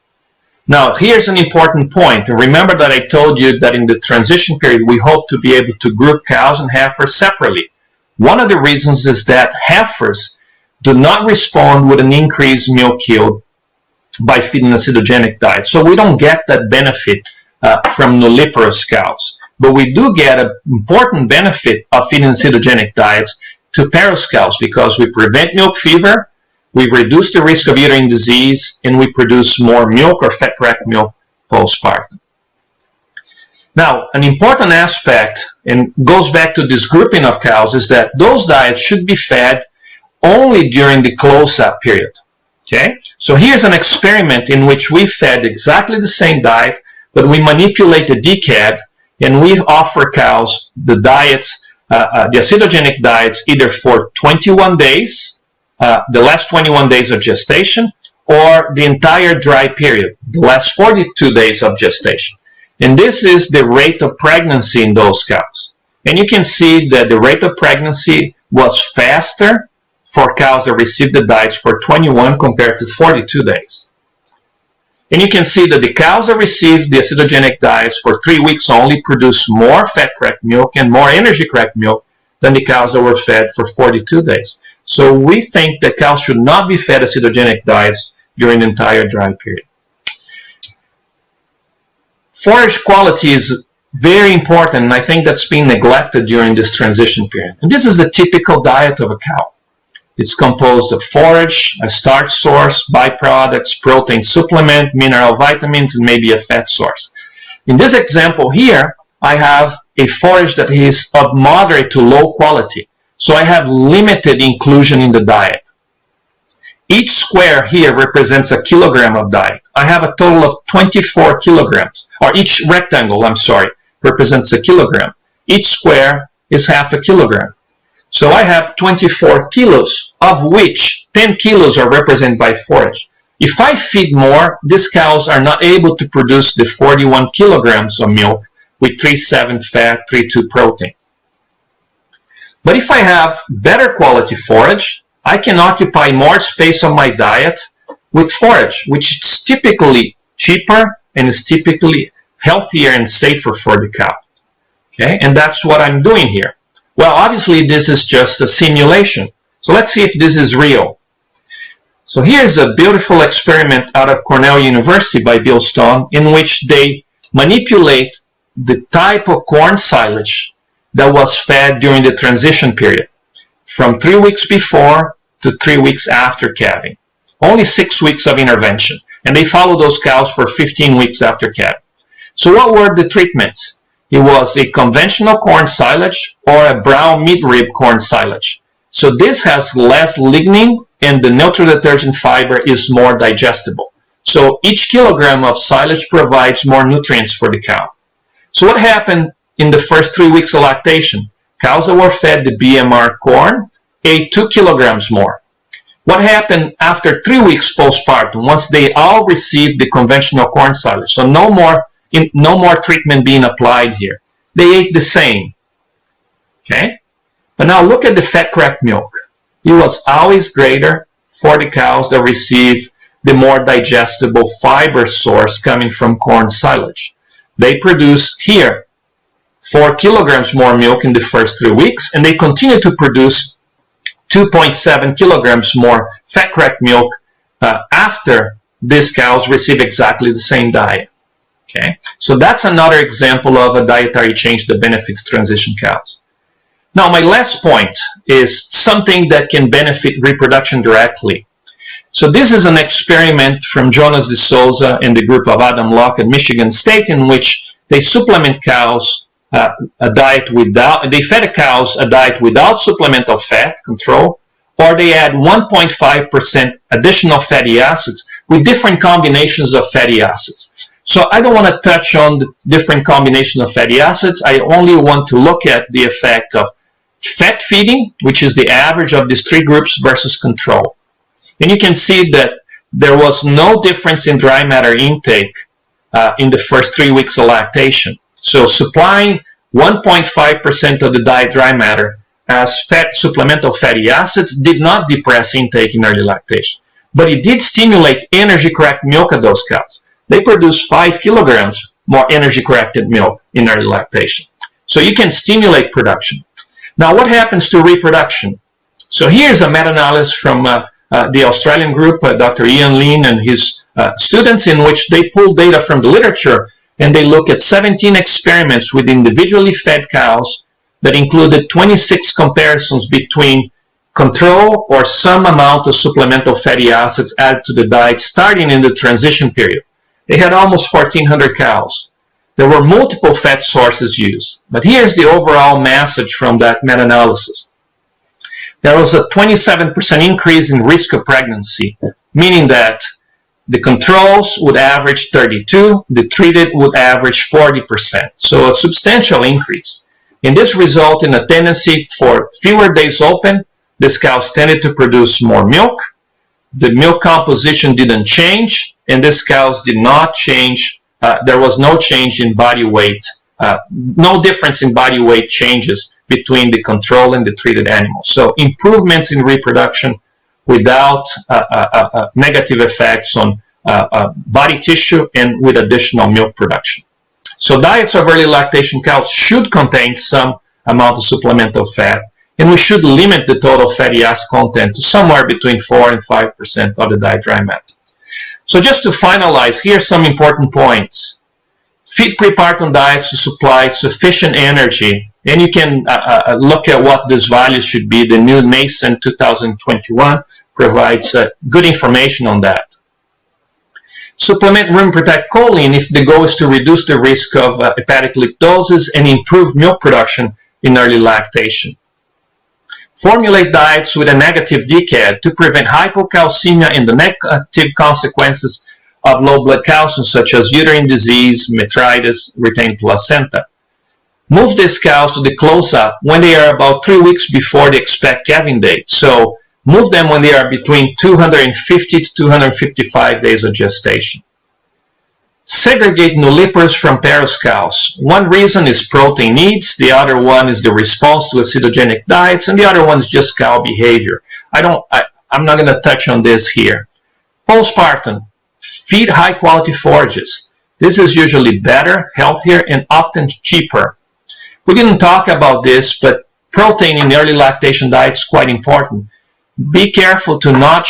Now, here's an important point. Remember that I told you that in the transition period, we hope to be able to group cows and heifers separately. One of the reasons is that heifers do not respond with an increased milk yield by feeding acidogenic diet. So we don't get that benefit from nulliparous cows. But we do get an important benefit of feeding acidogenic diets to Paros cows because we prevent milk fever, we reduce the risk of uterine disease, and we produce more milk or fat-correct milk postpartum. Now, an important aspect, and goes back to this grouping of cows, is that those diets should be fed only during the close-up period. Okay? So here's an experiment in which we fed exactly the same diet, but we manipulate the decad, and we offer cows the diets, the acidogenic diets, either for 21 days, the last 21 days of gestation, or the entire dry period, the last 42 days of gestation. And this is the rate of pregnancy in those cows. And you can see that the rate of pregnancy was faster for cows that received the diets for 21 compared to 42 days. And you can see that the cows that received the acidogenic diets for 3 weeks only produced more fat-correct milk and more energy-correct milk than the cows that were fed for 42 days. So we think that cows should not be fed acidogenic diets during the entire dry period. Forage quality is very important, and I think that's being neglected during this transition period. And this is a typical diet of a cow. It's composed of forage, a starch source, byproducts, protein supplement, mineral vitamins, and maybe a fat source. In this example here, I have a forage that is of moderate to low quality. So I have limited inclusion in the diet. Each square here represents a kilogram of diet. I have a total of 24 kilograms, or each rectangle, represents a kilogram. Each square is half a kilogram. So I have 24 kilos, of which 10 kilos are represented by forage. If I feed more, these cows are not able to produce the 41 kilograms of milk with 3.7 fat, 3.2 protein. But if I have better quality forage, I can occupy more space on my diet with forage, which is typically cheaper and is typically healthier and safer for the cow. Okay, and that's what I'm doing here. Well, obviously this is just a simulation. So let's see if this is real. So here's a beautiful experiment out of Cornell University by Bill Stone, in which they manipulate the type of corn silage that was fed during the transition period, from 3 weeks before to 3 weeks after calving. Only 6 weeks of intervention. And they follow those cows for 15 weeks after calving. So what were the treatments? It was a conventional corn silage or a brown mid-rib corn silage. So this has less lignin and the neutral detergent fiber is more digestible. So each kilogram of silage provides more nutrients for the cow. So what happened in the first 3 weeks of lactation? Cows that were fed the BMR corn ate 2 kilograms more. What happened after 3 weeks postpartum, once they all received the conventional corn silage? So no more treatment being applied here. They ate the same. Okay? But now look at the fat cracked milk. It was always greater for the cows that received the more digestible fiber source coming from corn silage. They produce here 4 kilograms more milk in the first 3 weeks, and they continue to produce 2.7 kilograms more fat cracked milk after these cows receive exactly the same diet. Okay, so that's another example of a dietary change that benefits transition cows. Now, my last point is something that can benefit reproduction directly. So this is an experiment from Jonas de Souza and the group of Adam Locke at Michigan State, in which they supplement cows they fed cows a diet without supplemental fat control, or they add 1.5% additional fatty acids with different combinations of fatty acids. So I don't want to touch on the different combination of fatty acids. I only want to look at the effect of fat feeding, which is the average of these three groups, versus control. And you can see that there was no difference in dry matter intake in the first 3 weeks of lactation. So supplying 1.5% of the diet dry matter as supplemental fatty acids did not depress intake in early lactation, but it did stimulate energy-corrected milk at those cows. They produced 5 kilograms more energy-corrected milk in early lactation. So you can stimulate production. Now, what happens to reproduction? So here's a meta-analysis from the Australian group, Dr. Ian Lean and his students, in which they pull data from the literature and they look at 17 experiments with individually fed cows that included 26 comparisons between control or some amount of supplemental fatty acids added to the diet starting in the transition period. They had almost 1,400 cows. There were multiple fat sources used. But here's the overall message from that meta-analysis. There was a 27% increase in risk of pregnancy, meaning that the controls would average 32, the treated would average 40%. So a substantial increase. And this resulted in a tendency for fewer days open. These cows tended to produce more milk. The milk composition didn't change, and these cows did not change. There was no change in body weight, no difference in body weight changes between the control and the treated animals. So improvements in reproduction without negative effects on body tissue and with additional milk production. So diets of early lactation cows should contain some amount of supplemental fat And we should limit the total fatty acid content to somewhere between 4 and 5% of the diet dry matter. So just to finalize, here are some important points. Feed prepartum diets to supply sufficient energy, and you can look at what these values should be. The new NASEN 2021 provides good information on that. Supplement rumen protect choline if the goal is to reduce the risk of hepatic liptosis and improve milk production in early lactation. Formulate diets with a negative DCAD to prevent hypocalcemia and the negative consequences of low blood calcium, such as uterine disease, metritis, retained placenta. Move these cows to the close-up when they are about 3 weeks before the expected calving date. So move them when they are between 250 to 255 days of gestation. Segregate nulliparous from parous cows. One reason is protein needs, the other one is the response to acidogenic diets, and the other one is just cow behavior. I'm not going to touch on this here. Postpartum, feed high quality forages. This is usually better, healthier, and often cheaper. We didn't talk about this, but protein in the early lactation diet is quite important. Be careful to not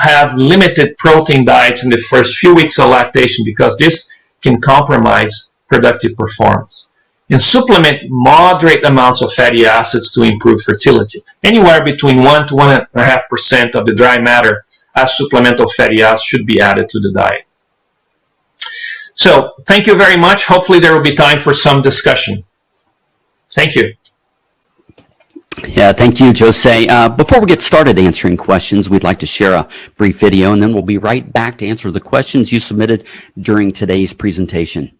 have limited protein diets in the first few weeks of lactation, because this can compromise productive performance. And supplement moderate amounts of fatty acids to improve fertility. Anywhere between 1 to 1.5% of the dry matter as supplemental fatty acids should be added to the diet. So thank you very much. Hopefully there will be time for some discussion. Thank you. Yeah, thank you, Jose. Before we get started answering questions, we'd like to share a brief video, and then we'll be right back to answer the questions you submitted during today's presentation.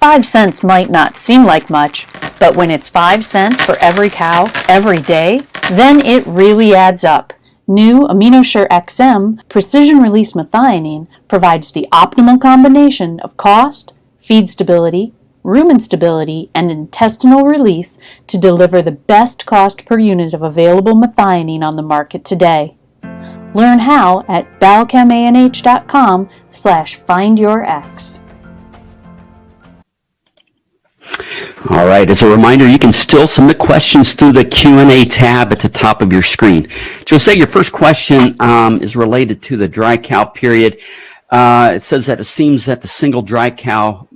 $0.05 might not seem like much, but when it's 5 cents for every cow every day, then it really adds up. New AminoSure XM precision-release methionine provides the optimal combination of cost, feed stability, rumen stability, and intestinal release to deliver the best cost per unit of available methionine on the market today. Learn how at balchemanh.com/findyourx. All right, as a reminder, you can still submit questions through the Q&A tab at the top of your screen. Jose, your first question is related to the dry cow period. It says that it seems that the single dry cow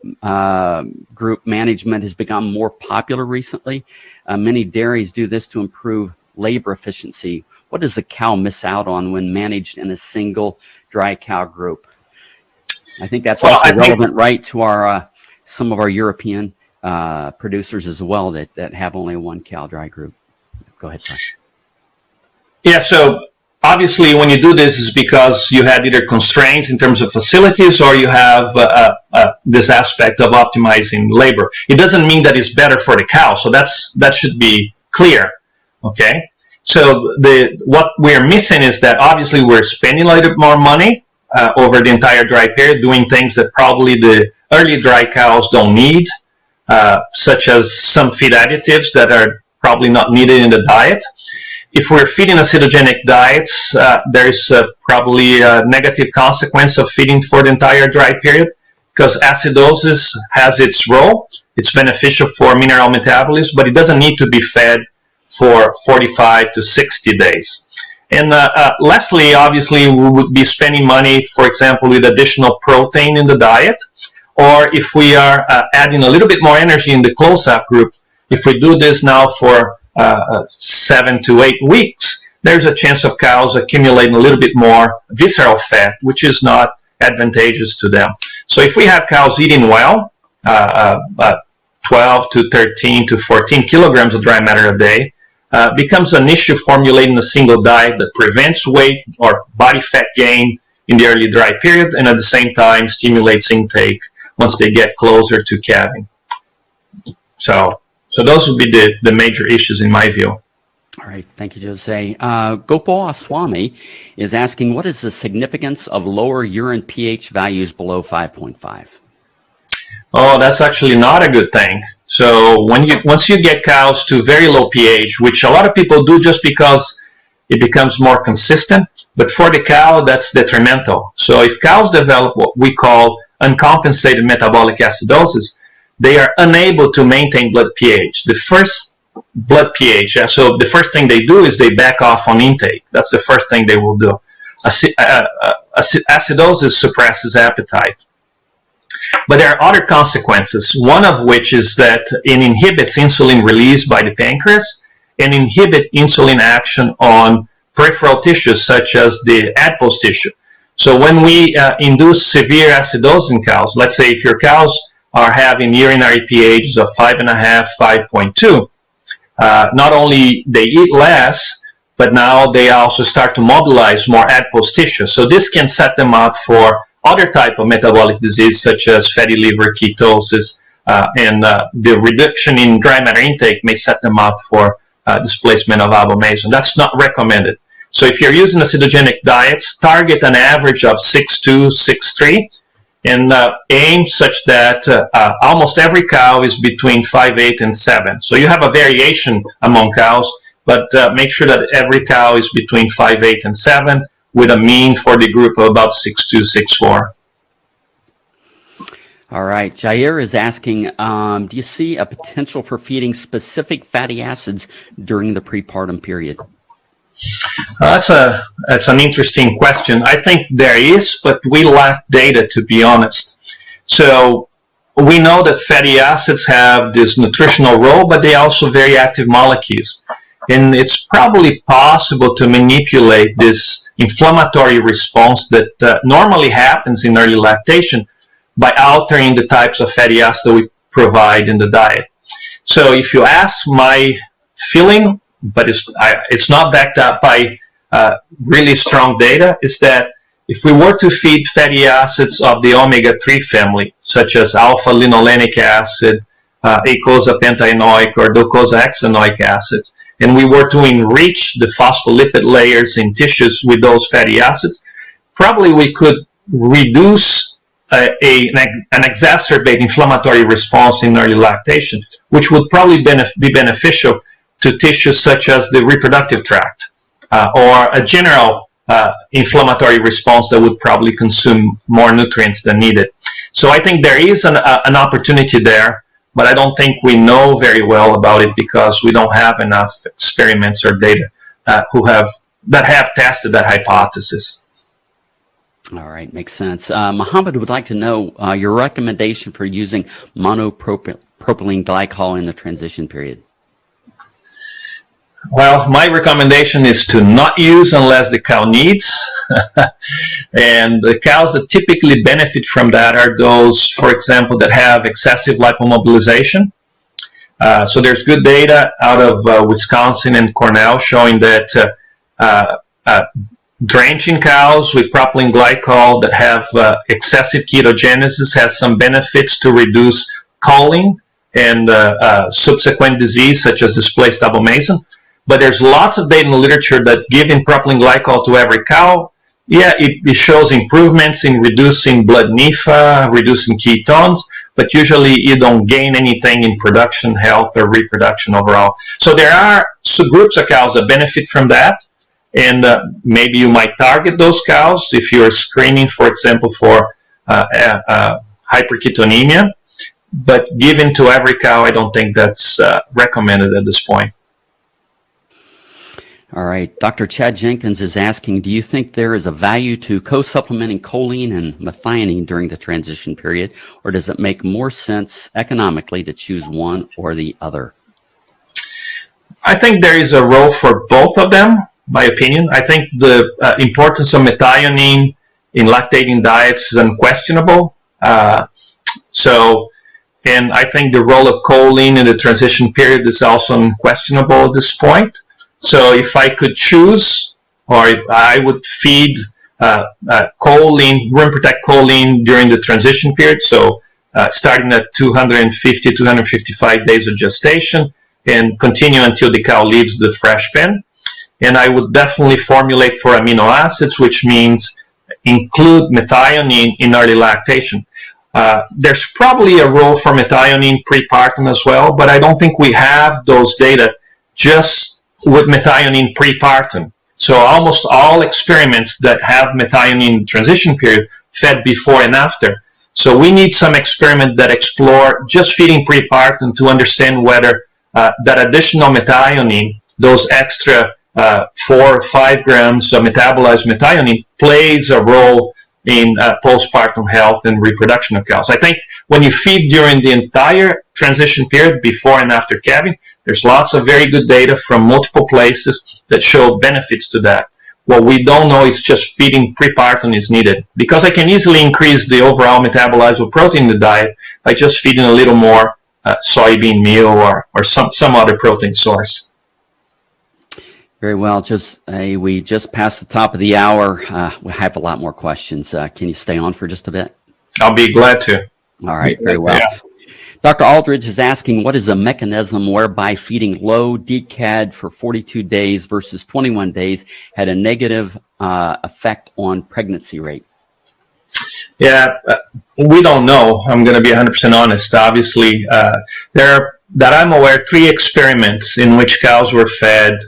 group management has become more popular recently. Many dairies do this to improve labor efficiency. What does a cow miss out on when managed in a single dry cow group? I think that's also relevant, right, to our some of our European producers as well that have only one cow dry group. Go ahead, Son. Yeah, so obviously when you do this is because you had either constraints in terms of facilities or you have this aspect of optimizing labor. It doesn't mean that it's better for the cow, so that should be clear, okay? So what we're missing is that obviously we're spending a little bit more money over the entire dry period doing things that probably the early dry cows don't need, such as some feed additives that are probably not needed in the diet. If we're feeding acidogenic diets, there's probably a negative consequence of feeding for the entire dry period, because acidosis has its role. It's beneficial for mineral metabolism, but it doesn't need to be fed for 45 to 60 days. And lastly, obviously, we would be spending money, for example, with additional protein in the diet, or if we are adding a little bit more energy in the close-up group. If we do this now for 7 to 8 weeks, there's a chance of cows accumulating a little bit more visceral fat, which is not advantageous to them. So if we have cows eating well, 12 to 13 to 14 kilograms of dry matter a day, becomes an issue formulating a single diet that prevents weight or body fat gain in the early dry period, and at the same time stimulates intake once they get closer to calving. So those would be the major issues in my view. All right, thank you, Jose. Gopal Swami is asking, what is the significance of lower urine pH values below 5.5? Oh, that's actually not a good thing. So once you get cows to very low pH, which a lot of people do just because it becomes more consistent, But for the cow, that's detrimental. So if cows develop what we call uncompensated metabolic acidosis, they are unable to maintain blood pH. The first blood pH, so the first thing they do is they back off on intake. That's the first thing they will do. Acidosis suppresses appetite. But there are other consequences, one of which is that it inhibits insulin release by the pancreas and inhibit insulin action on peripheral tissues such as the adipose tissue. So when we induce severe acidosis in cows, let's say if your cows are having urinary pHs of 5.5, 5.2, not only they eat less, but now they also start to mobilize more adipose tissue. So this can set them up for other type of metabolic disease such as fatty liver, ketosis, and the reduction in dry matter intake may set them up for displacement of abomasum. That's not recommended. So if you're using acidogenic diets, target an average of 6.2, 6.3, and aim such that almost every cow is between 5.8 and 7. So you have a variation among cows, but make sure that every cow is between 5.8 and 7, with a mean for the group of about 6.2, 6.4. All right. Jair is asking, do you see a potential for feeding specific fatty acids during the prepartum period? That's an interesting question. I think there is, but we lack data, to be honest. So we know that fatty acids have this nutritional role, but they are also very active molecules. And it's probably possible to manipulate this inflammatory response that normally happens in early lactation by altering the types of fatty acids that we provide in the diet. So if you ask my feeling, but it's not backed up by really strong data, is that if we were to feed fatty acids of the omega-3 family, such as alpha-linolenic acid, eicosapentaenoic or docosahexaenoic acids, and we were to enrich the phospholipid layers in tissues with those fatty acids, probably we could reduce an exacerbate inflammatory response in early lactation, which would probably be beneficial to tissues such as the reproductive tract or a general inflammatory response that would probably consume more nutrients than needed. So I think there is an opportunity there, but I don't think we know very well about it because we don't have enough experiments or data that have tested that hypothesis. All right, makes sense. Mohammed would like to know your recommendation for using monopropylene glycol in the transition period. Well, my recommendation is to not use unless the cow needs. And the cows that typically benefit from that are those, for example, that have excessive lipomobilization. So there's good data out of Wisconsin and Cornell showing that drenching cows with propylene glycol that have excessive ketogenesis has some benefits to reduce calving and subsequent disease such as displaced abomasum. But there's lots of data in the literature that giving propylene glycol to every cow, it shows improvements in reducing blood NEFA, reducing ketones, but usually you don't gain anything in production, health, or reproduction overall. So there are subgroups of cows that benefit from that, and maybe you might target those cows if you're screening, for example, for hyperketonemia. But given to every cow, I don't think that's recommended at this point. All right. Dr. Chad Jenkins is asking, do you think there is a value to co-supplementing choline and methionine during the transition period, or does it make more sense economically to choose one or the other? I think there is a role for both of them, my opinion. I think the importance of methionine in lactating diets is unquestionable. And I think the role of choline in the transition period is also unquestionable at this point. So if I could choose, or if I would feed choline, rumen protect choline during the transition period, so starting at 250, 255 days of gestation and continue until the cow leaves the fresh pen. And I would definitely formulate for amino acids, which means include methionine in early lactation. There's probably a role for methionine prepartum as well, but I don't think we have those data just with methionine prepartum. So almost all experiments that have methionine transition period fed before and after. So we need some experiment that explore just feeding prepartum to understand whether that additional methionine, those extra 4 or 5 grams of metabolized methionine, plays a role in postpartum health and reproduction of cows. I think when you feed during the entire transition period, before and after calving, there's lots of very good data from multiple places that show benefits to that. What we don't know is just feeding prepartum is needed, because I can easily increase the overall metabolizable protein in the diet by just feeding a little more soybean meal or some other protein source. Very well. We just passed the top of the hour. We have a lot more questions. Can you stay on for just a bit? I'll be glad to. All right. Very well. Yeah. Dr. Aldridge is asking, what is a mechanism whereby feeding low DCAD for 42 days versus 21 days had a negative effect on pregnancy rate? Yeah, we don't know. I'm going to be 100% honest. Obviously, there are, that I'm aware, 3 experiments in which cows were fed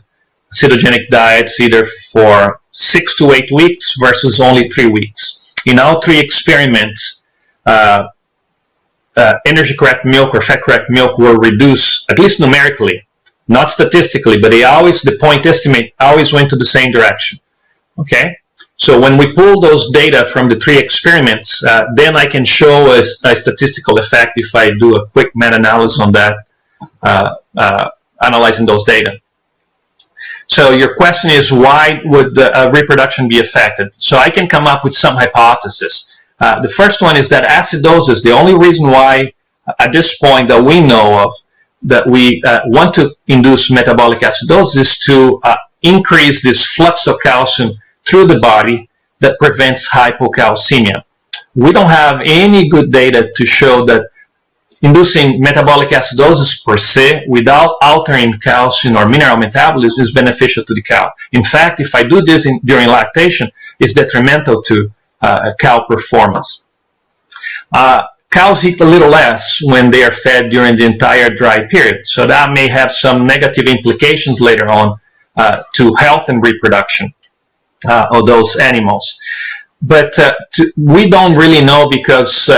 ketogenic diets either for 6 to 8 weeks versus only 3 weeks. In all 3 experiments, energy correct milk or fat correct milk were reduced, at least numerically, not statistically, but the point estimate always went to the same direction. Okay? So when we pull those data from the 3 experiments, then I can show a statistical effect if I do a quick meta-analysis on that, analyzing those data. So your question is, why would reproduction be affected? So I can come up with some hypothesis. The first one is that acidosis, the only reason why at this point that we know of that we want to induce metabolic acidosis is to increase this flux of calcium through the body that prevents hypocalcemia. We don't have any good data to show that inducing metabolic acidosis per se without altering calcium or mineral metabolism is beneficial to the cow. In fact, if I do this during lactation, it's detrimental to cow performance. Cows eat a little less when they are fed during the entire dry period, so that may have some negative implications later on to health and reproduction of those animals. But we don't really know because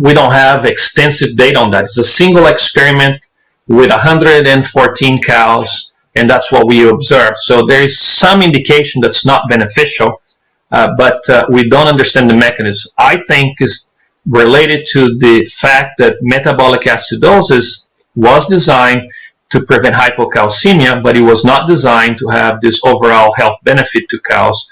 we don't have extensive data on that. It's a single experiment with 114 cows, and that's what we observed. So there is some indication that's not beneficial, but we don't understand the mechanism. I think is related to the fact that metabolic acidosis was designed to prevent hypocalcemia, but it was not designed to have this overall health benefit to cows.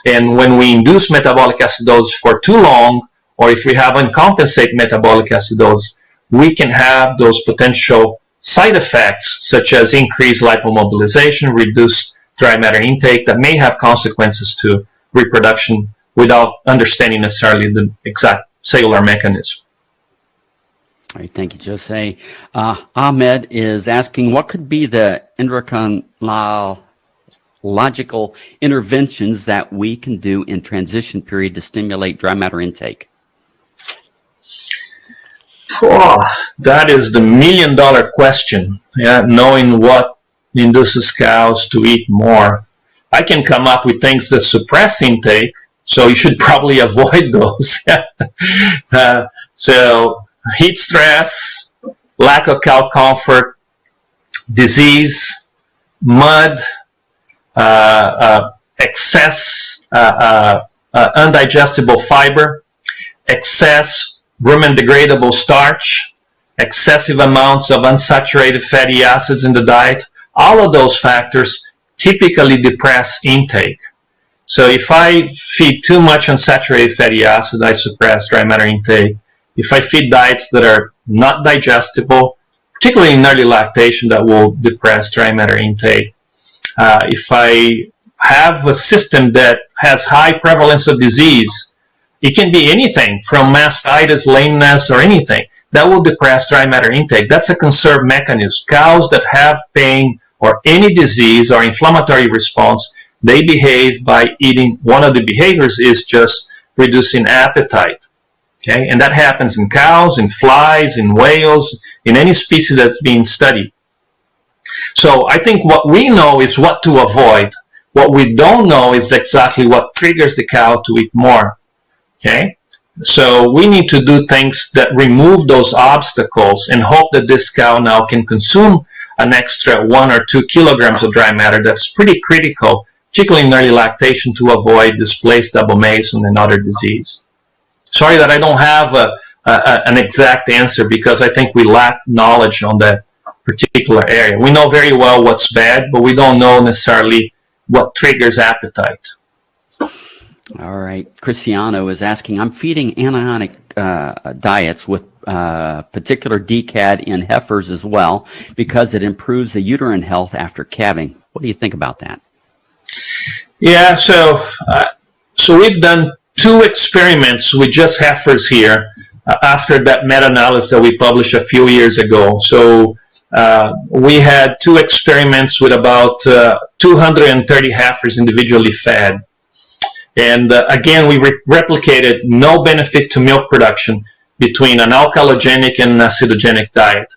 And when we induce metabolic acidosis for too long, or if we have uncompensated metabolic acidosis, we can have those potential side effects, such as increased lipomobilization, reduced dry matter intake, that may have consequences to reproduction without understanding necessarily the exact cellular mechanism. All right, thank you, Jose. Ahmed is asking, what could be the endocrinological interventions that we can do in transition period to stimulate dry matter intake? Oh, that is the million-dollar question. Yeah, knowing what induces cows to eat more. I can come up with things that suppress intake, so you should probably avoid those. So heat stress, lack of cow comfort, disease, mud, excess undigestible fiber, excess rumen degradable starch, excessive amounts of unsaturated fatty acids in the diet. All of those factors typically depress intake. So if I feed too much unsaturated fatty acid, I suppress dry matter intake. If I feed diets that are not digestible, particularly in early lactation, that will depress dry matter intake. If I have a system that has high prevalence of disease, it can be anything from mastitis, lameness, or anything, that will depress dry matter intake. That's a conserved mechanism. Cows that have pain or any disease or inflammatory response, they behave by eating. One of the behaviors is just reducing appetite. Okay, and that happens in cows, in flies, in whales, in any species that's being studied. So I think what we know is what to avoid, What we don't know is exactly what triggers the cow to eat more. Okay? So we need to do things that remove those obstacles and hope that this cow now can consume an extra 1 or 2 kilograms of dry matter. That's pretty critical, particularly in early lactation, to avoid displaced double mason and other disease. Sorry that I don't have an exact answer, because I think we lack knowledge on that particular area. We know very well what's bad, but we don't know necessarily what triggers appetite. All right. Cristiano is asking, I'm feeding anionic diets with particular DCAD in heifers as well, because it improves the uterine health after calving. What do you think about that? Yeah, so we've done 2 experiments with just heifers here after that meta-analysis that we published a few years ago. So we had 2 experiments with about 230 heifers individually fed. And again, we replicated no benefit to milk production between an alkalogenic and an acidogenic diet.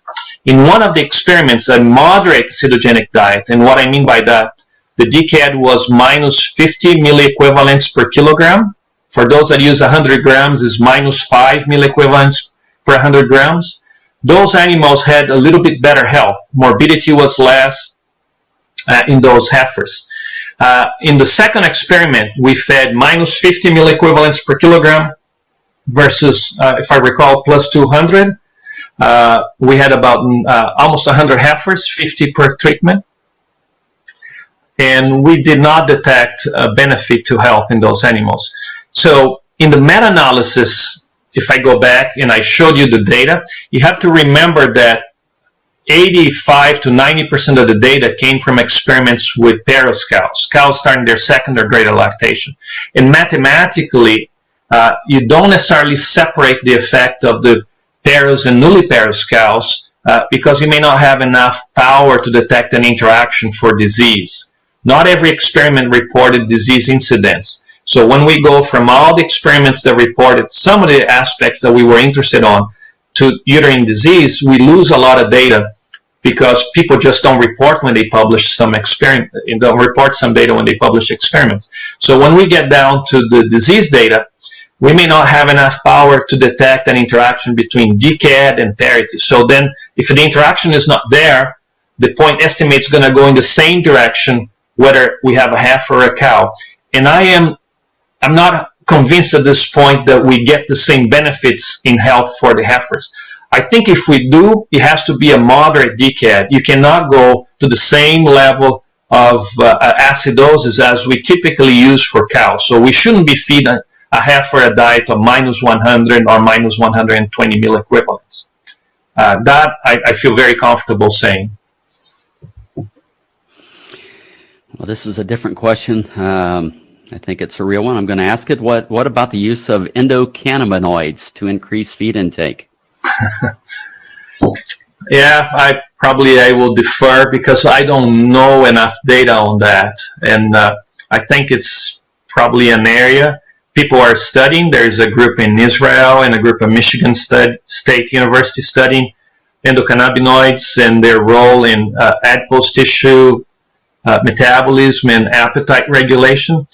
In one of the experiments, a moderate acidogenic diet, and what I mean by that, the DCAD was minus 50 milliequivalents per kilogram. For those that use 100 grams, is minus 5 milliequivalents per 100 grams. Those animals had a little bit better health. Morbidity was less in those heifers. In the second experiment, we fed minus 50 milliequivalents per kilogram versus, if I recall, plus 200. We had about almost 100 heifers, 50 per treatment. And we did not detect a benefit to health in those animals. So in the meta-analysis, if I go back and I showed you the data, you have to remember that 85 to 90% of the data came from experiments with Paros cows, cows starting their second or greater lactation. And mathematically, you don't necessarily separate the effect of the Paros and nulliparous cows because you may not have enough power to detect an interaction for disease. Not every experiment reported disease incidence. So when we go from all the experiments that reported some of the aspects that we were interested on to uterine disease, we lose a lot of data because people just don't report when they publish some experiment, don't report some data when they publish experiments. So when we get down to the disease data, we may not have enough power to detect an interaction between DCAD and parity. So then if the interaction is not there, the point estimate is going to go in the same direction whether we have a heifer or a cow. And I'm not convinced at this point that we get the same benefits in health for the heifers. I think if we do, it has to be a moderate DCAD. You cannot go to the same level of acidosis as we typically use for cows. So we shouldn't be feeding a heifer a diet of minus 100 or minus 120 milliequivalents. That I feel very comfortable saying. Well, this is a different question. I think it's a real one. I'm going to ask it. What about the use of endocannabinoids to increase feed intake? Yeah, I will defer because I don't know enough data on that. And I think it's probably an area people are studying. There's a group in Israel and a group at Michigan State University studying endocannabinoids and their role in adipose tissue metabolism and appetite regulation.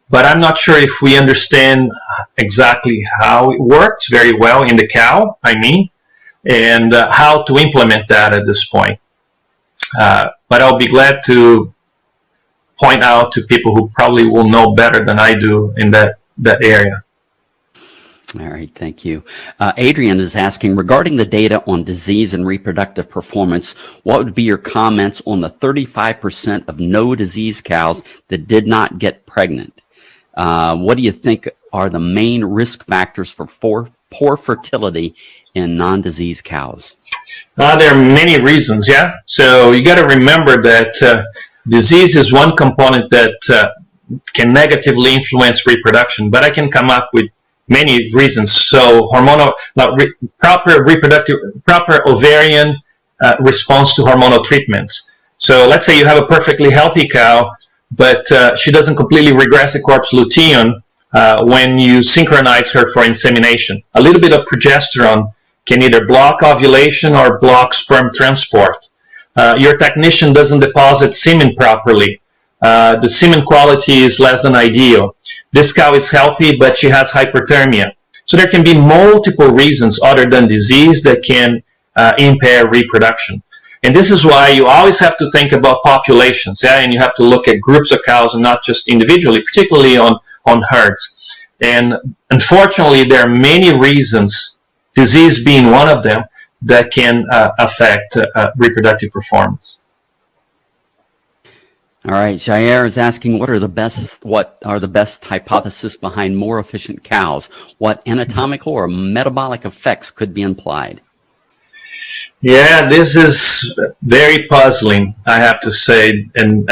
But I'm not sure if we understand exactly how it works very well in the cow, and how to implement that at this point. But I'll be glad to point out to people who probably will know better than I do in that area. All right, thank you. Adrian is asking, regarding the data on disease and reproductive performance, what would be your comments on the 35% of no disease cows that did not get pregnant? What do you think are the main risk factors for poor fertility in non-disease cows? There are many reasons, yeah. So you got to remember that disease is one component that can negatively influence reproduction, but I can come up with many reasons. So proper ovarian response to hormonal treatments. So let's say you have a perfectly healthy cow, but she doesn't completely regress the corpus luteum when you synchronize her for insemination. A little bit of progesterone can either block ovulation or block sperm transport. Your technician doesn't deposit semen properly. The semen quality is less than ideal. This cow is healthy, but she has hyperthermia. So there can be multiple reasons other than disease that can impair reproduction. And this is why you always have to think about populations, and you have to look at groups of cows and not just individually, particularly on herds. And unfortunately, there are many reasons, disease being one of them, that can affect reproductive performance. All right, Jair is asking, what are the best hypotheses behind more efficient cows? What anatomical or metabolic effects could be implied? Yeah, this is very puzzling, I have to say. And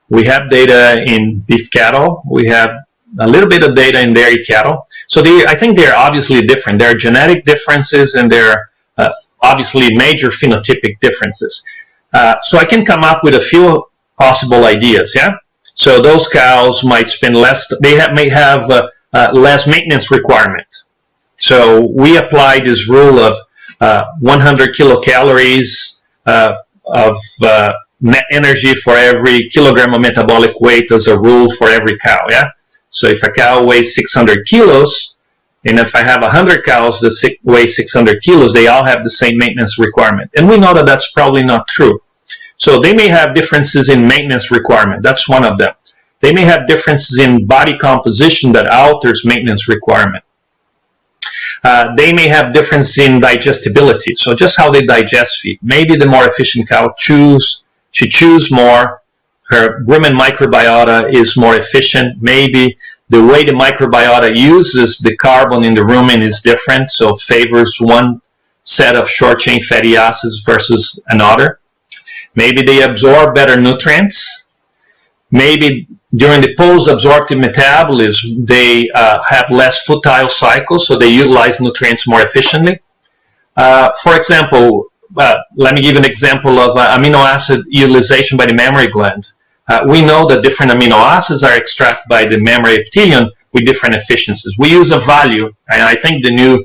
we have data in beef cattle. We have a little bit of data in dairy cattle. So I think they're obviously different. There are genetic differences, and there are obviously major phenotypic differences. So I can come up with a few possible ideas, yeah? So those cows might spend less, may have less maintenance requirement. So we apply this rule of 100 kilocalories of net energy for every kilogram of metabolic weight as a rule for every cow, yeah? So if a cow weighs 600 kilos, and if I have 100 cows that weigh 600 kilos, they all have the same maintenance requirement. And we know that that's probably not true. So they may have differences in maintenance requirement. That's one of them. They may have differences in body composition that alters maintenance requirement. They may have difference in digestibility. So just how they digest feed. Maybe the more efficient cow she chews more. Her rumen microbiota is more efficient. Maybe the way the microbiota uses the carbon in the rumen is different. So favors one set of short chain fatty acids versus another. Maybe they absorb better nutrients. Maybe during the post-absorptive metabolism, they have less futile cycles, so they utilize nutrients more efficiently. For example, let me give an example of amino acid utilization by the mammary gland. We know that different amino acids are extracted by the mammary epithelium with different efficiencies. We use a value, and I think the new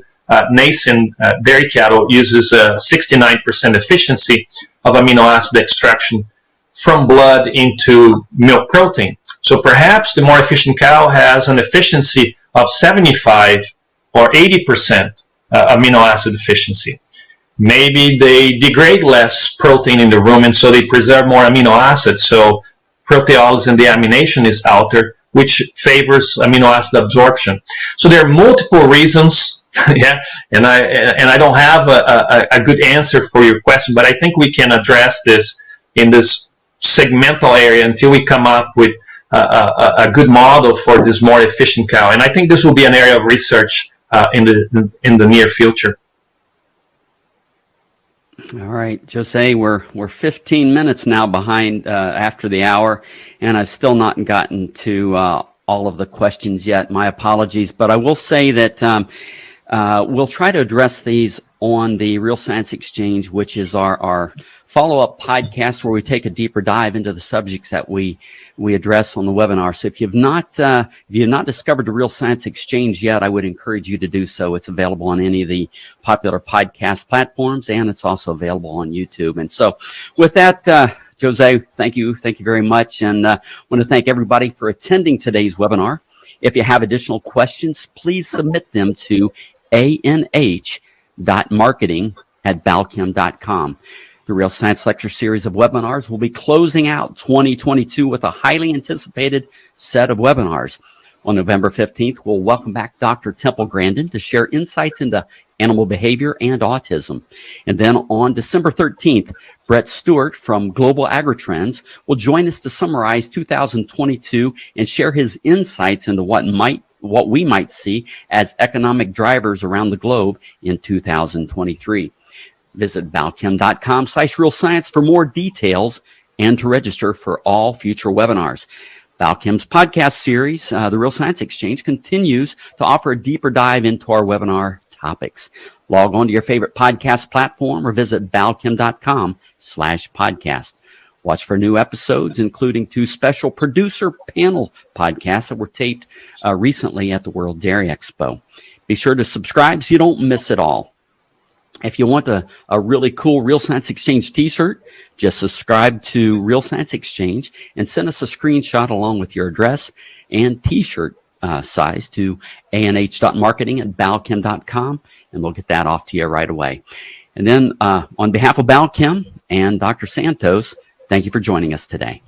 nascent dairy cattle uses a 69% efficiency of amino acid extraction from blood into milk protein. So perhaps the more efficient cow has an efficiency of 75 or 80% amino acid efficiency. Maybe they degrade less protein in the rumen, so they preserve more amino acids. So proteolysis and deamination is altered, which favors amino acid absorption. So there are multiple reasons. Yeah, and I don't have a good answer for your question, but I think we can address this in this segmental area until we come up with a good model for this more efficient cow. And I think this will be an area of research in the near future. All right, Jose, we're 15 minutes now behind after the hour, and I've still not gotten to all of the questions yet. My apologies, but I will say that we'll try to address these on the Real Science Exchange, which is our follow-up podcast where we take a deeper dive into the subjects that we address on the webinar. So if you've not discovered the Real Science Exchange yet, I would encourage you to do so. It's available on any of the popular podcast platforms, and it's also available on YouTube. And so with that, Jose, thank you very much, and I want to thank everybody for attending today's webinar. If you have additional questions, please submit them to anh.marketing@balchem.com. The Real Science Lecture Series of webinars will be closing out 2022 with a highly anticipated set of webinars. On November 15th, we'll welcome back Dr. Temple Grandin to share insights into animal behavior and autism. And then on December 13th, Brett Stewart from Global Agritrends will join us to summarize 2022 and share his insights into what we might see as economic drivers around the globe in 2023. Visit balchem.com/real science for more details and to register for all future webinars. Balchem's podcast series, The Real Science Exchange, continues to offer a deeper dive into our webinar topics. Log on to your favorite podcast platform or visit balchem.com/podcast. Watch for new episodes, including 2 special producer panel podcasts that were taped recently at the World Dairy Expo. Be sure to subscribe so you don't miss it all. If you want a really cool Real Science Exchange t-shirt, just subscribe to Real Science Exchange and send us a screenshot along with your address and t-shirt size to anh.marketing@balchem.com, and we'll get that off to you right away. And then on behalf of Balchem and Dr. Santos, thank you for joining us today.